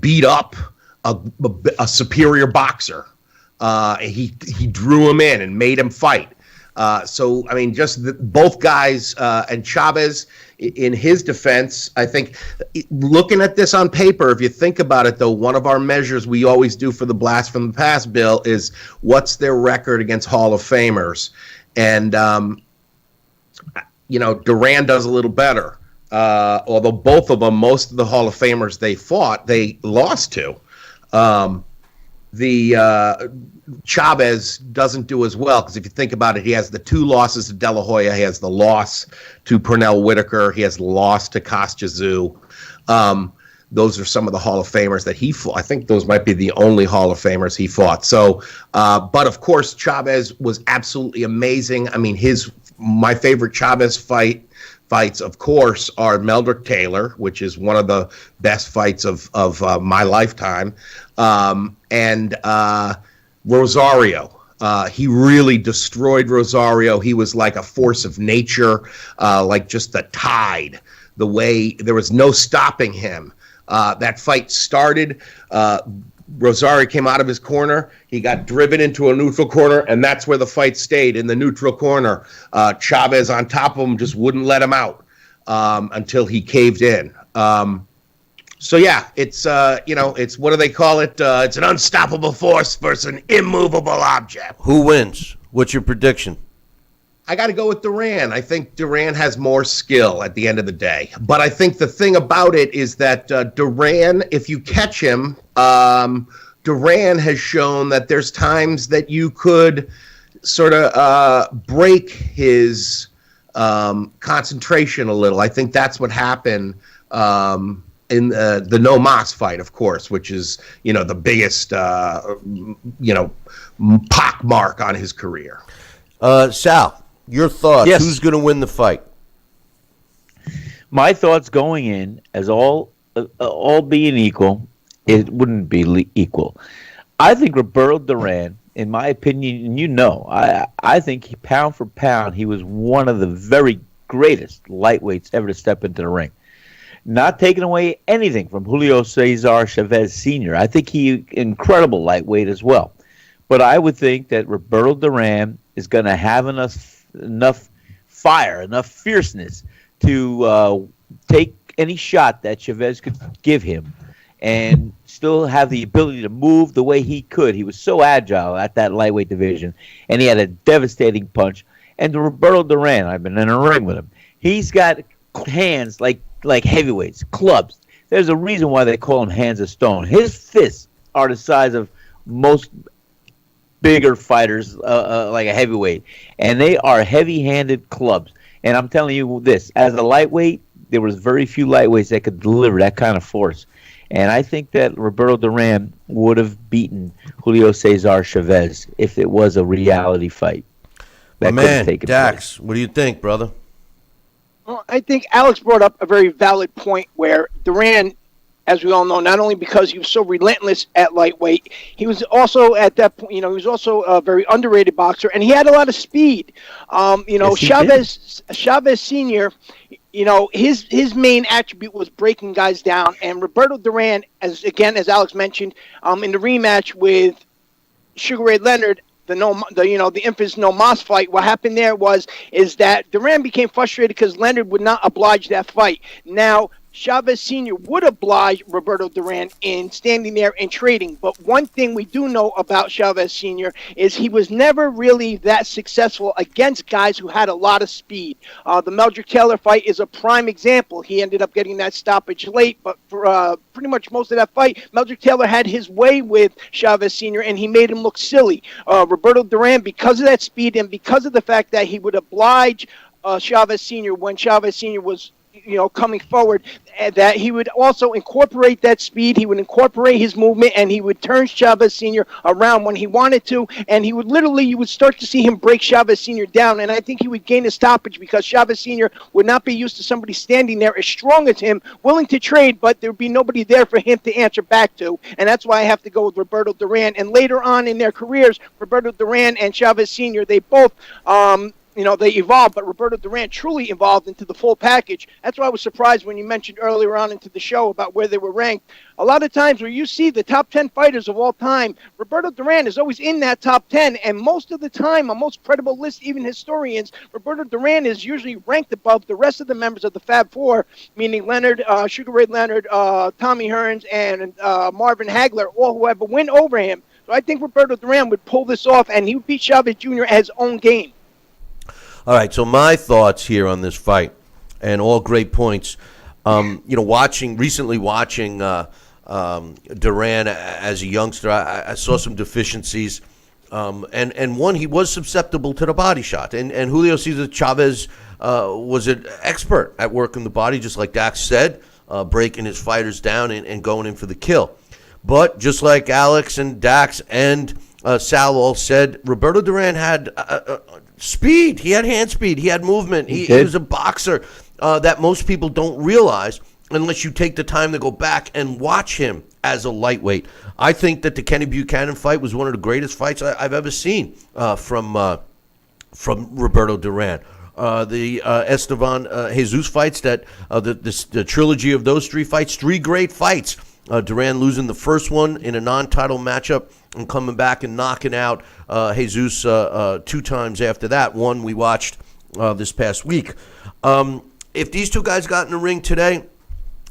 beat up a superior boxer. He drew him in and made him fight. Both guys, and Chavez, in his defense, I think, looking at this on paper, if you think about it, though, one of our measures we always do for the Blast from the Past, Bill, is what's their record against Hall of Famers. And, Duran does a little better. Although both of them, most of the Hall of Famers they fought, they lost to. Chavez doesn't do as well, because if you think about it, he has the 2 losses to De La Hoya, he has the loss to Pernell Whitaker, he has the loss to Kostya Tszyu. Those are some of the Hall of Famers that he fought. I think those might be the only Hall of Famers he fought. So, but of course, Chavez was absolutely amazing. I mean, my favorite Chavez fights, of course, are Meldrick Taylor, which is one of the best fights of my lifetime, and Rosario. He really destroyed Rosario. He was like a force of nature, like just the tide, the way there was no stopping him. That fight started. Rosario came out of his corner. He got driven into a neutral corner, and that's where the fight stayed, in the neutral corner. Chavez on top of him just wouldn't let him out until he caved in. So yeah, it's it's, what do they call it? It's an unstoppable force versus an immovable object. Who wins? What's your prediction? I got to go with Duran. I think Duran has more skill at the end of the day. But I think the thing about it is that Duran, if you catch him, Duran has shown that there's times that you could sort of break his concentration a little. I think that's what happened in the No Mas fight, of course, which is, the biggest, pock mark on his career. Sal, your thoughts? Yes. Who's going to win the fight? My thoughts going in, as all being equal, it wouldn't be equal. I think Roberto Duran, in my opinion, and I think pound for pound, he was one of the very greatest lightweights ever to step into the ring. Not taking away anything from Julio Cesar Chavez Sr. I think he incredible lightweight as well. But I would think that Roberto Duran is going to have enough fire, enough fierceness to take any shot that Chavez could give him and still have the ability to move the way he could. He was so agile at that lightweight division, and he had a devastating punch. And Roberto Duran, I've been in a ring with him. He's got hands like heavyweights, clubs. There's a reason why they call him hands of stone. His fists are the size of most bigger fighters, like a heavyweight, and they are heavy-handed clubs. And I'm telling you this, as a lightweight, there was very few lightweights that could deliver that kind of force. And I think that Roberto Duran would have beaten Julio Cesar Chavez if it was a reality fight. That man, Dax, what do you think, brother? Well, I think Alex brought up a very valid point where Duran, as we all know, not only because he was so relentless at lightweight, he was also at that point, he was also a very underrated boxer, and he had a lot of speed. Yes, Chavez Sr., his main attribute was breaking guys down, and Roberto Duran, as Alex mentioned, in the rematch with Sugar Ray Leonard, the infamous No Mas fight. What happened there is that Duran became frustrated because Leonard would not oblige that fight. Now, Chavez Sr. would oblige Roberto Duran in standing there and trading. But one thing we do know about Chavez Sr. is he was never really that successful against guys who had a lot of speed. The Meldrick Taylor fight is a prime example. He ended up getting that stoppage late, but for pretty much most of that fight, Meldrick Taylor had his way with Chavez Sr., and he made him look silly. Roberto Duran, because of that speed and because of the fact that he would oblige Chavez Sr. when Chavez Sr. was coming forward, that he would also incorporate that speed, he would incorporate his movement, and he would turn Chavez Sr. around when he wanted to, and you would start to see him break Chavez Sr. down, and I think he would gain a stoppage because Chavez Sr. would not be used to somebody standing there as strong as him, willing to trade, but there would be nobody there for him to answer back to, and that's why I have to go with Roberto Duran. And later on in their careers, Roberto Duran and Chavez Sr., they both they evolved, but Roberto Duran truly evolved into the full package. That's why I was surprised when you mentioned earlier on into the show about where they were ranked. A lot of times where you see the top 10 fighters of all time, Roberto Duran is always in that top 10, and most of the time, on most credible lists, even historians, Roberto Duran is usually ranked above the rest of the members of the Fab Four, meaning Leonard, Sugar Ray Leonard, Tommy Hearns, and Marvin Hagler, all who have a win over him. So I think Roberto Duran would pull this off, and he would beat Chavez Jr. at his own game. All right, so my thoughts here on this fight, and all great points. Recently watching Duran as a youngster, I saw some deficiencies, and one, he was susceptible to the body shot, and Julio Cesar Chavez was an expert at working the body, just like Dax said, breaking his fighters down and going in for the kill. But just like Alex and Dax and Sal all said, Roberto Duran had speed. He had hand speed. He had movement. He was a boxer that most people don't realize unless you take the time to go back and watch him as a lightweight. I think that the Kenny Buchanan fight was one of the greatest fights I've ever seen from Roberto Duran. The Esteban Jesus fights, the trilogy of those three fights, three great fights. Duran losing the first one in a non-title matchup and coming back and knocking out Jesus two times after that. One we watched this past week. If these two guys got in the ring today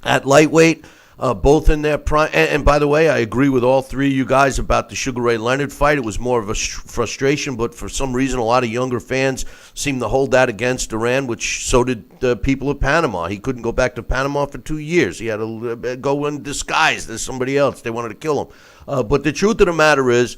at lightweight, both in their prime, and by the way, I agree with all three of you guys about the Sugar Ray Leonard fight. It was more of a frustration, but for some reason, a lot of younger fans seem to hold that against Duran, which so did the people of Panama. He couldn't go back to Panama for 2 years. He had to go in disguise as somebody else. They wanted to kill him. But the truth of the matter is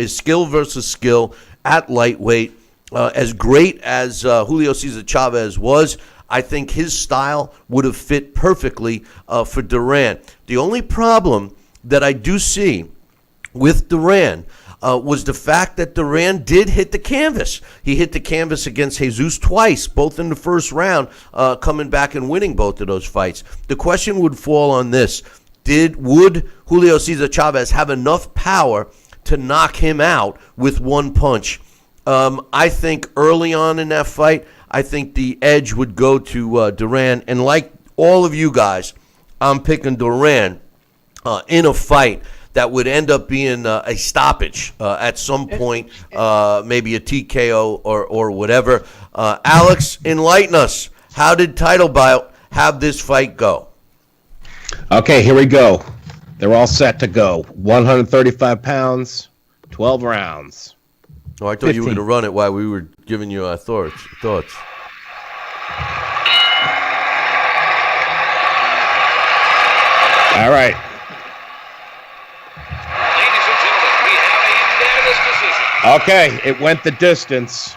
skill versus skill at lightweight. As great as Julio Cesar Chavez was, I think his style would have fit perfectly for Duran. The only problem that I do see with Duran was the fact that Duran did hit the canvas. He hit the canvas against Jesus twice, both in the first round, coming back and winning both of those fights. The question would fall on this. Would Julio Cesar Chavez have enough power to knock him out with one punch? I think early on in that fight, I think the edge would go to Duran. And like all of you guys, I'm picking Duran in a fight that would end up being a stoppage at some point, maybe a TKO or whatever. Alex, enlighten us. How did Title Bout have this fight go? Okay, here we go. They're all set to go. 135 pounds, 12 rounds. Oh, I thought you were going to run it while we were giving you our thoughts. All right. Okay, it went the distance.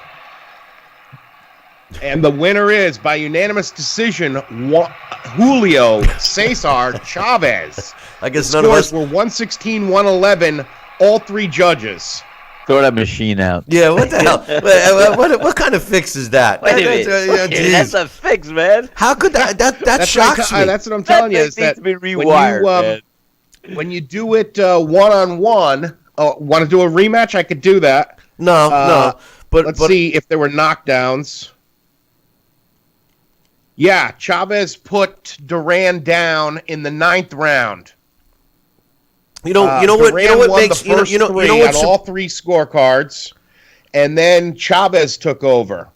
And the winner is, by unanimous decision, Julio Cesar Chavez. I guess the none of us were 116, 111, all three judges. Throw that machine out. Yeah, what the hell? What kind of fix is that? Wait a minute. That's a fix, man. How could that shocks me? That's what I'm telling you. Is that to be rewired, when you do it one-on-one, want to do a rematch? I could do that. No. But let's see if there were knockdowns. Yeah, Chavez put Duran down in the 9th round. You know what makes all three scorecards, and then Chavez took over,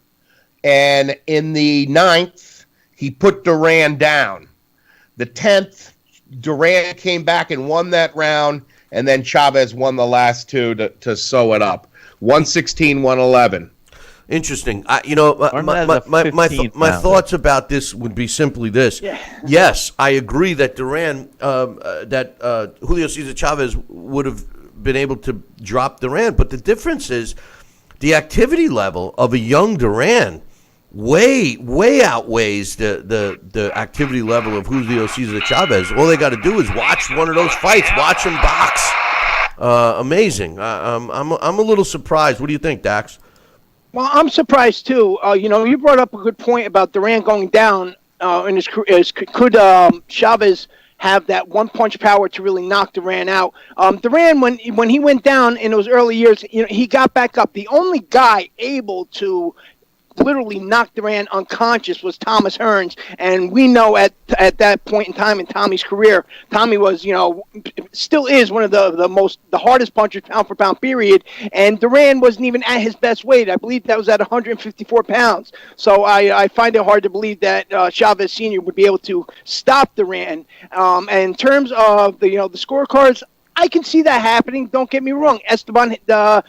and in the 9th he put Duran down. The 10th, Duran came back and won that round, and then Chavez won the last two to sew it up. 116, 111. Interesting. My thoughts about this would be simply this. Yeah. Yes, I agree that Julio Cesar Chavez would have been able to drop Duran, but the difference is the activity level of a young Duran way outweighs the activity level of Julio Cesar Chavez. All they got to do is watch one of those fights, watch him box. Amazing. I'm a little surprised. What do you think, Dax? Well, I'm surprised too. You brought up a good point about Duran going down in his career. Could Chavez have that one punch power to really knock Duran out? Duran, when he went down in those early years, he got back up. The only guy able to literally knocked Duran unconscious was Thomas Hearns, and we know at that point in time in Tommy's career, Tommy was, still is one of the hardest punchers pound for pound, period, and Duran wasn't even at his best weight. I believe that was at 154 pounds. So I find it hard to believe that Chavez Sr. would be able to stop Duran. And in terms of the scorecards, I can see that happening. Don't get me wrong. Esteban de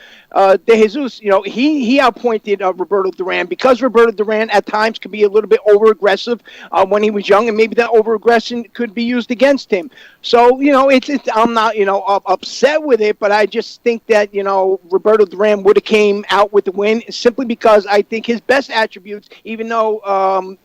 Jesus, he outpointed Roberto Duran because Roberto Duran at times could be a little bit over-aggressive when he was young, and maybe that over-aggression could be used against him. So, I'm not, upset with it, but I just think that, Roberto Duran would have came out with the win simply because I think his best attributes, even though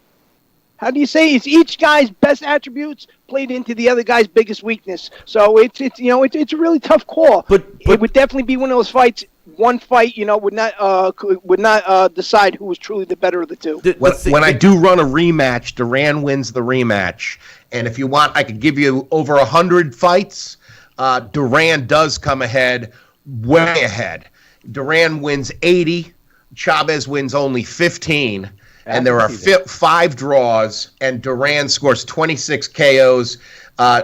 how do you say it's each guy's best attributes played into the other guy's biggest weakness. So it's a really tough call. But it would definitely be one of those fights. One fight, would not decide who was truly the better of the two. When I do run a rematch, Duran wins the rematch, and if you want, I could give you over 100 fights. Duran does come ahead, way ahead. Duran wins 80. Chavez wins only 15. And there are 5 draws, and Duran scores 26 KOs.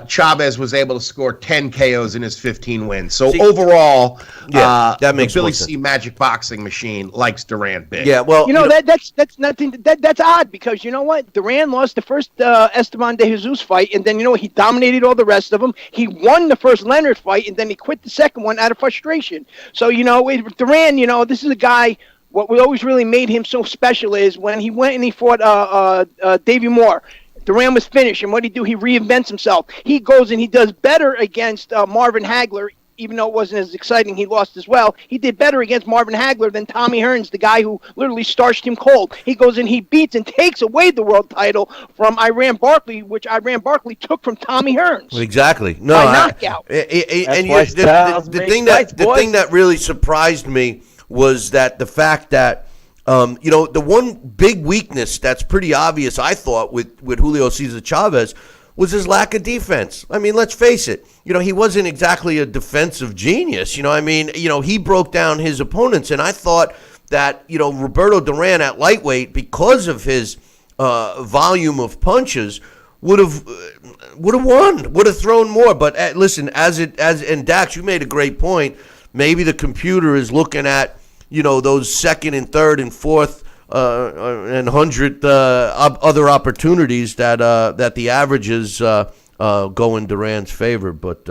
Chavez was able to score 10 KOs in his 15 wins. So overall, that makes the Billy C Magic Boxing Machine likes Duran big. Yeah, well, that's nothing. That's odd because you know what? Duran lost the first Esteban de Jesus fight, and then he dominated all the rest of them. He won the first Leonard fight, and then he quit the second one out of frustration. So Duran, this is a guy. What we always really made him so special is when he went and he fought Davey Moore. Duran was finished, and what did he do? He reinvents himself. He goes and he does better against Marvin Hagler, even though it wasn't as exciting. He lost as well. He did better against Marvin Hagler than Tommy Hearns, the guy who literally starched him cold. He goes and he beats and takes away the world title from Iran Barkley, which Iran Barkley took from Tommy Hearns. Exactly. No, by knockout. The thing that really surprised me was that the fact that the one big weakness that's pretty obvious, I thought, with Julio Cesar Chavez was his lack of defense. I mean, let's face it. He wasn't exactly a defensive genius. He broke down his opponents, and I thought that Roberto Duran at lightweight, because of his volume of punches, would have won, would have thrown more. But listen, and Dax, you made a great point. Maybe the computer is looking at, those second and third and fourth and 100th other opportunities that the averages go in Duran's favor. But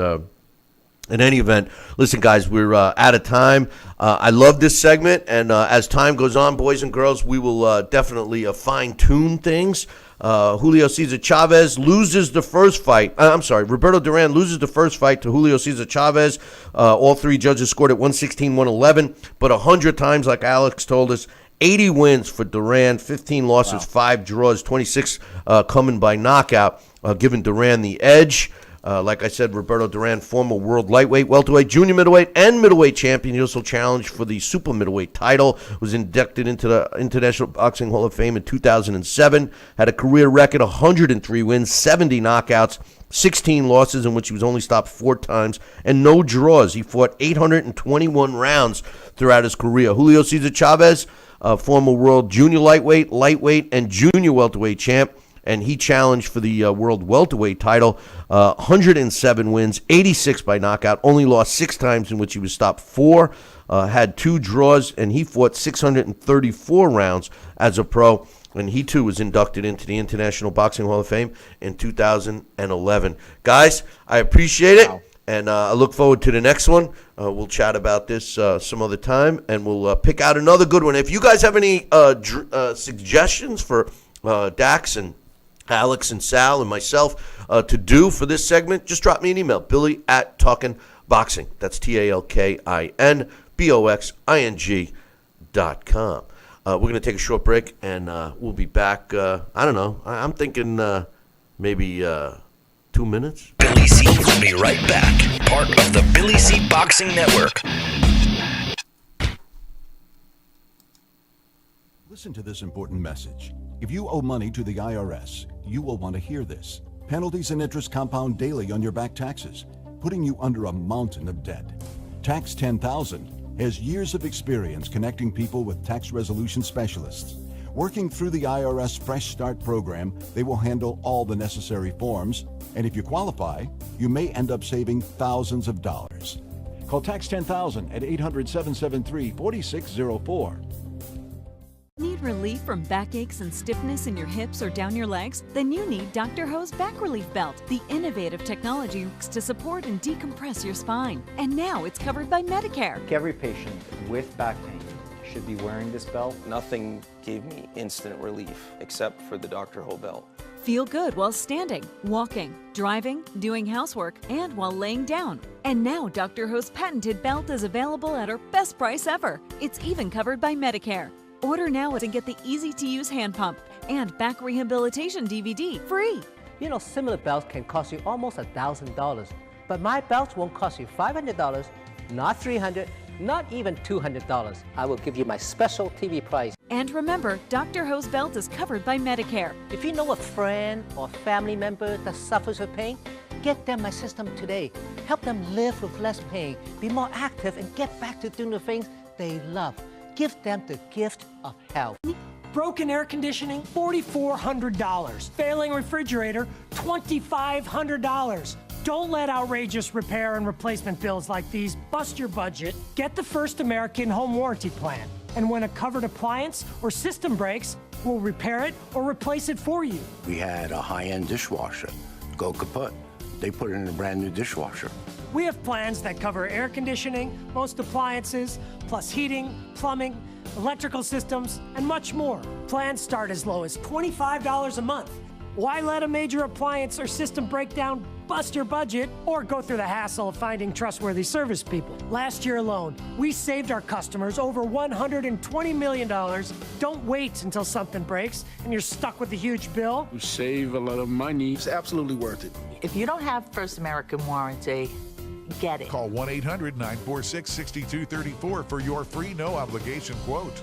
in any event, listen, guys, we're out of time. I love this segment, and as time goes on, boys and girls, we will definitely fine-tune things. Julio Cesar Chavez loses the first fight. Roberto Duran loses the first fight to Julio Cesar Chavez. All three judges scored at 116, 111. But 100 times, like Alex told us, 80 wins for Duran, 15 losses, 5 draws, 26 coming by knockout, giving Duran the edge. Like I said, Roberto Duran, former world lightweight, welterweight, junior middleweight, and middleweight champion. He also challenged for the super middleweight title, was inducted into the International Boxing Hall of Fame in 2007, had a career record, 103 wins, 70 knockouts, 16 losses in which he was only stopped 4 times, and no draws. He fought 821 rounds throughout his career. Julio Cesar Chavez, former world junior lightweight, and junior welterweight champ, and he challenged for the world welterweight title. 107 wins, 86 by knockout, only lost 6 times in which he was stopped 4, had 2 draws, and he fought 634 rounds as a pro, and he too was inducted into the International Boxing Hall of Fame in 2011. Guys, I appreciate it, and I look forward to the next one. We'll chat about this some other time, and we'll pick out another good one. If you guys have any suggestions for Dax and Alex and Sal and myself to do for this segment, just drop me an email, Billy@TalkinBoxing. That's TalkinBoxing.com. We're going to take a short break, and we'll be back, I don't know, I'm thinking maybe 2 minutes. Billy C will be right back, part of the Billy C Boxing Network. Listen to this important message. If you owe money to the IRS, you will want to hear this. Penalties and interest compound daily on your back taxes, putting you under a mountain of debt. Tax 10,000 has years of experience connecting people with tax resolution specialists. Working through the IRS Fresh Start program, they will handle all the necessary forms, and if you qualify, you may end up saving thousands of dollars. Call Tax 10,000 at 800-773-4604. Need relief from backaches and stiffness in your hips or down your legs? Then you need Dr. Ho's Back Relief Belt. The innovative technology works to support and decompress your spine. And now it's covered by Medicare. Every patient with back pain should be wearing this belt. Nothing gave me instant relief except for the Dr. Ho belt. Feel good while standing, walking, driving, doing housework, and while laying down. And now Dr. Ho's patented belt is available at our best price ever. It's even covered by Medicare. Order now and get the easy-to-use hand pump and back rehabilitation DVD free. You know, similar belts can cost you almost $1,000, but my belts won't cost you $500, not $300, not even $200. I will give you my special TV price. And remember, Dr. Ho's belt is covered by Medicare. If you know a friend or family member that suffers with pain, get them my system today. Help them live with less pain, be more active, and get back to doing the things they love. Give them the gift of health. Broken air conditioning, $4,400. Failing refrigerator, $2,500. Don't let outrageous repair and replacement bills like these bust your budget. Get the First American Home Warranty Plan. And when a covered appliance or system breaks, we'll repair it or replace it for you. We had a high-end dishwasher go kaput. They put it in a brand new dishwasher. We have plans that cover air conditioning, most appliances, plus heating, plumbing, electrical systems, and much more. Plans start as low as $25 a month. Why let a major appliance or system break down, bust your budget, or go through the hassle of finding trustworthy service people? Last year alone, we saved our customers over $120 million. Don't wait until something breaks and you're stuck with a huge bill. You save a lot of money. It's absolutely worth it. If you don't have First American Warranty, get it. Call 1-800-946-6234 for your free no-obligation quote.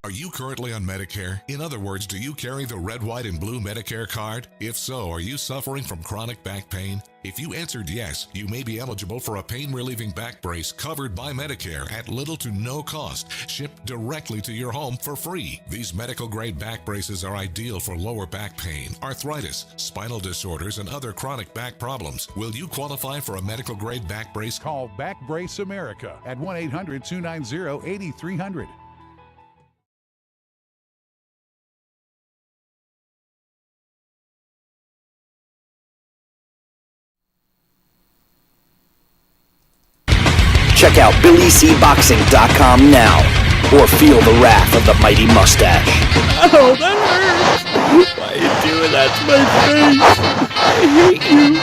Are you currently on Medicare? In other words, do you carry the red, white, and blue Medicare card? If so, are you suffering from chronic back pain? If you answered yes, you may be eligible for a pain-relieving back brace covered by Medicare at little to no cost, shipped directly to your home for free. These medical-grade back braces are ideal for lower back pain, arthritis, spinal disorders, and other chronic back problems. Will you qualify for a medical-grade back brace? Call Back Brace America at 1-800-290-8300. Check out BillyCBoxing.com now, or feel the wrath of the mighty mustache. Oh, that hurts. Why are you doing that to my face? I hate you.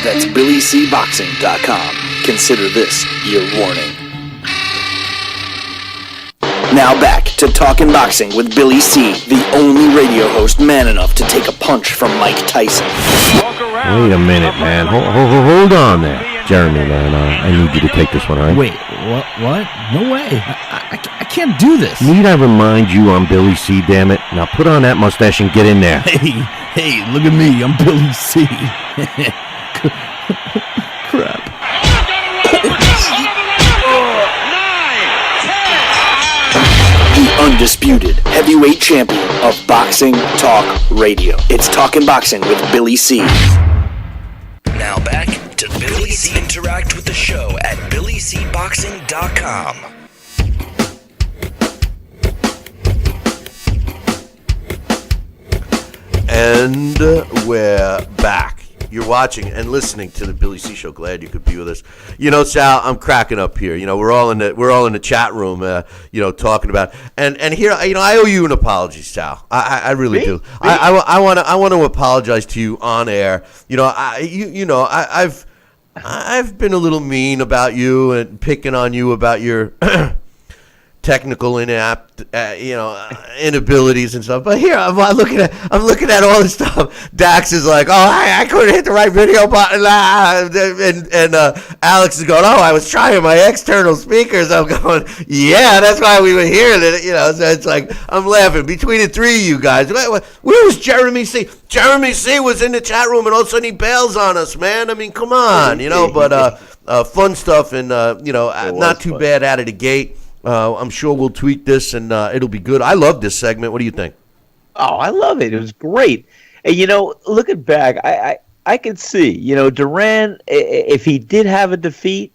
That's BillyCBoxing.com. Consider this your warning. Now back to Talkin' Boxing with Billy C., the only radio host man enough to take a punch from Mike Tyson. Wait a minute, man. Hold on there. Jeremy, man, I need you to take this one, all right? Wait, what? No way. I can't do this. Need I remind you I'm Billy C., damn it? Now put on that mustache and get in there. Hey, look at me. I'm Billy C. Crap. The undisputed heavyweight champion of Boxing Talk Radio. It's Talkin' Boxing with Billy C. Now back to Billy C. Interact with the show at BillyCBoxing.com. And we're back. You're watching and listening to the Billy C. Show. Glad you could be with us. You know, Sal, I'm cracking up here. You know, we're all in the chat room. Talking about and here. I owe you an apology, Sal. I really do. I want to apologize to you on air. I've been a little mean about you and picking on you about your technical inabilities and stuff. But here I'm looking at all this stuff. Dax is like, I couldn't hit the right video button, and Alex is going, I was trying my external speakers. I'm going, yeah, that's why we were hearing it. So it's like I'm laughing between the three of you guys. Where was Jeremy C? Jeremy C was in the chat room, and all of a sudden he bails on us, man. I mean, come on, But fun stuff, and not too bad out of the gate. I'm sure we'll tweak this, and it'll be good. I love this segment. What do you think? Oh, I love it. It was great. And, looking back, I could see, Duran, if he did have a defeat,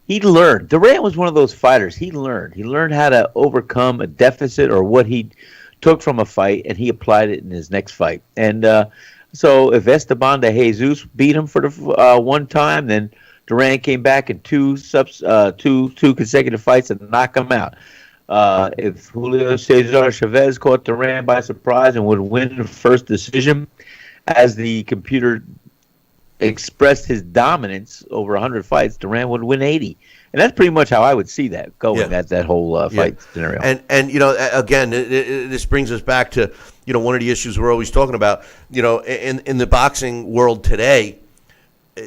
he learned. Duran was one of those fighters. He learned. He learned how to overcome a deficit or what he took from a fight, and he applied it in his next fight. And so if Esteban de Jesus beat him for the one time, then Duran came back in two consecutive fights and knocked him out. If Julio Cesar Chavez caught Duran by surprise and would win the first decision, as the computer expressed his dominance over 100 fights, Duran would win 80. And that's pretty much how I would see that going at that whole fight scenario. And again, this brings us back to one of the issues we're always talking about. In the boxing world today,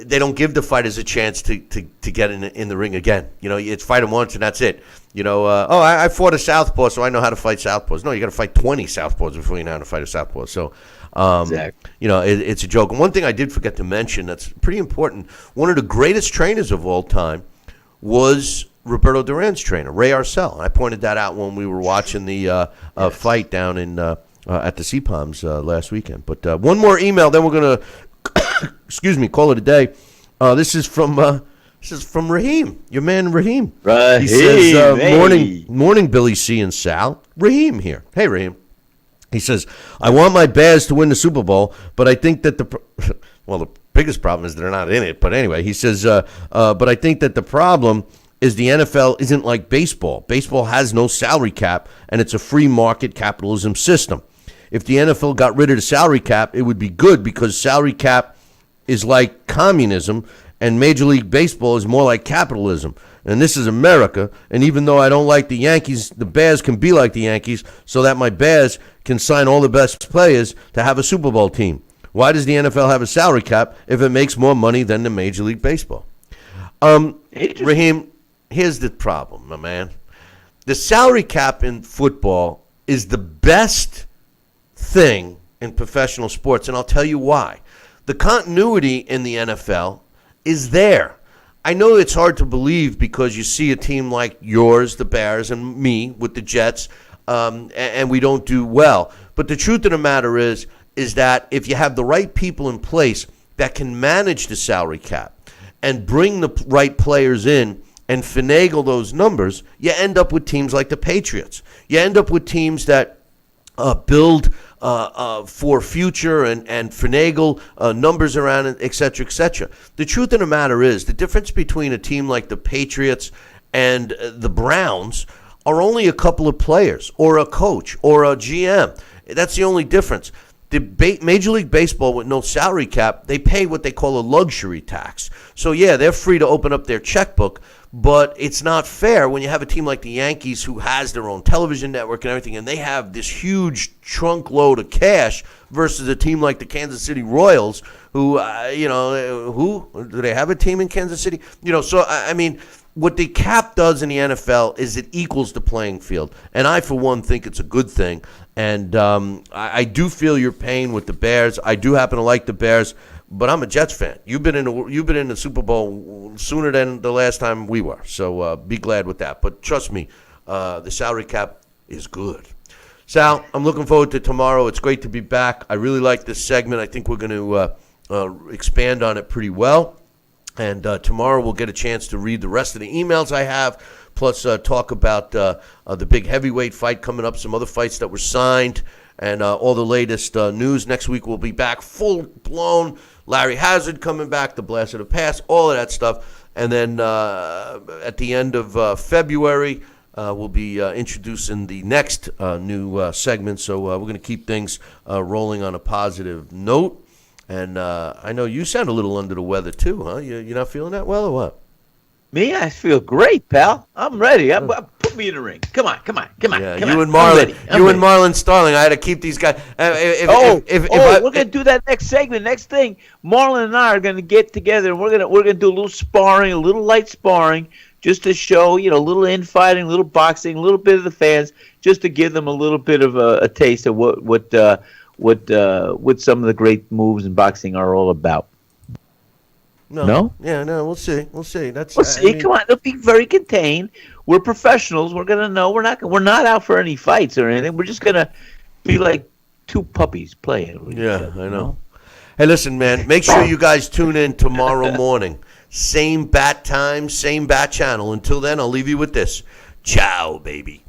they don't give the fighters a chance to get in the ring again. It's fight them once and that's it. I fought a southpaw, so I know how to fight southpaws. No, you got to fight 20 southpaws before you know how to fight a southpaw. So, exactly. It's a joke. And one thing I did forget to mention that's pretty important. One of the greatest trainers of all time was Roberto Duran's trainer, Ray Arcel. And I pointed that out when we were watching the fight down in at the Sea Palms last weekend. But one more email, then we're going to call it a day. This is from Raheem, your man Raheem. He says, morning Billy C and Sal. Raheem here. Hey Raheem. He says, I want my Bears to win the Super Bowl, but I think that the biggest problem is they're not in it. But anyway, he says, but I think that the problem is the NFL isn't like baseball. Baseball has no salary cap, and it's a free market capitalism system. If the NFL got rid of the salary cap, it would be good because salary cap is like communism and Major League Baseball is more like capitalism. And this is America. And even though I don't like the Yankees, the Bears can be like the Yankees so that my Bears can sign all the best players to have a Super Bowl team. Why does the NFL have a salary cap if it makes more money than the Major League Baseball? Raheem, here's the problem, my man. The salary cap in football is the best thing in professional sports, and I'll tell you why. The continuity in the NFL is there. I know it's hard to believe because you see a team like yours, the Bears, and me with the Jets, and we don't do well. But the truth of the matter is that if you have the right people in place that can manage the salary cap and bring the right players in and finagle those numbers, you end up with teams like the Patriots. You end up with teams that build for future and finagle numbers around it, et cetera, et cetera. The truth of the matter is the difference between a team like the Patriots and the Browns are only a couple of players or a coach or a GM. That's the only difference. The Major League Baseball, with no salary cap, they pay what they call a luxury tax. So, yeah, they're free to open up their checkbook, but it's not fair when you have a team like the Yankees who has their own television network and everything, and they have this huge trunk load of cash versus a team like the Kansas City Royals who, who? Do they have a team in Kansas City? So, I mean, what the cap does in the NFL is it equals the playing field. And I, for one, think it's a good thing. And I do feel your pain with the Bears. I do happen to like the Bears, but I'm a Jets fan. You've been in the Super Bowl sooner than the last time we were. So be glad with that. But trust me, the salary cap is good. Sal, I'm looking forward to tomorrow. It's great to be back. I really like this segment. I think we're going to expand on it pretty well. And tomorrow we'll get a chance to read the rest of the emails I have, plus talk about the big heavyweight fight coming up, some other fights that were signed, and all the latest news. Next week we'll be back full-blown. Larry Hazard coming back, the blast of the past, all of that stuff. And then at the end of February, we'll be introducing the next new segment. So we're going to keep things rolling on a positive note. And I know you sound a little under the weather too, huh? You're not feeling that well or what? Me? I feel great, pal. I'm ready. Put me in the ring. Come on. Yeah, you and Marlon. And Marlon Starling. I had to keep these guys. We're going to do that next segment. Next thing, Marlon and I are going to get together and we're going to do a little sparring, a little light sparring, just to show, a little infighting, a little boxing, a little bit of the fans, just to give them a little bit of a taste of what some of the great moves in boxing are all about. No? Yeah, no, we'll see. We'll see. Come on, it'll be very contained. We're professionals. We're gonna know. We're not out for any fights or anything. We're just gonna be like two puppies playing. Yeah, I know. Hey, listen, man. Make sure you guys tune in tomorrow morning. Same bat time, same bat channel. Until then, I'll leave you with this. Ciao, baby.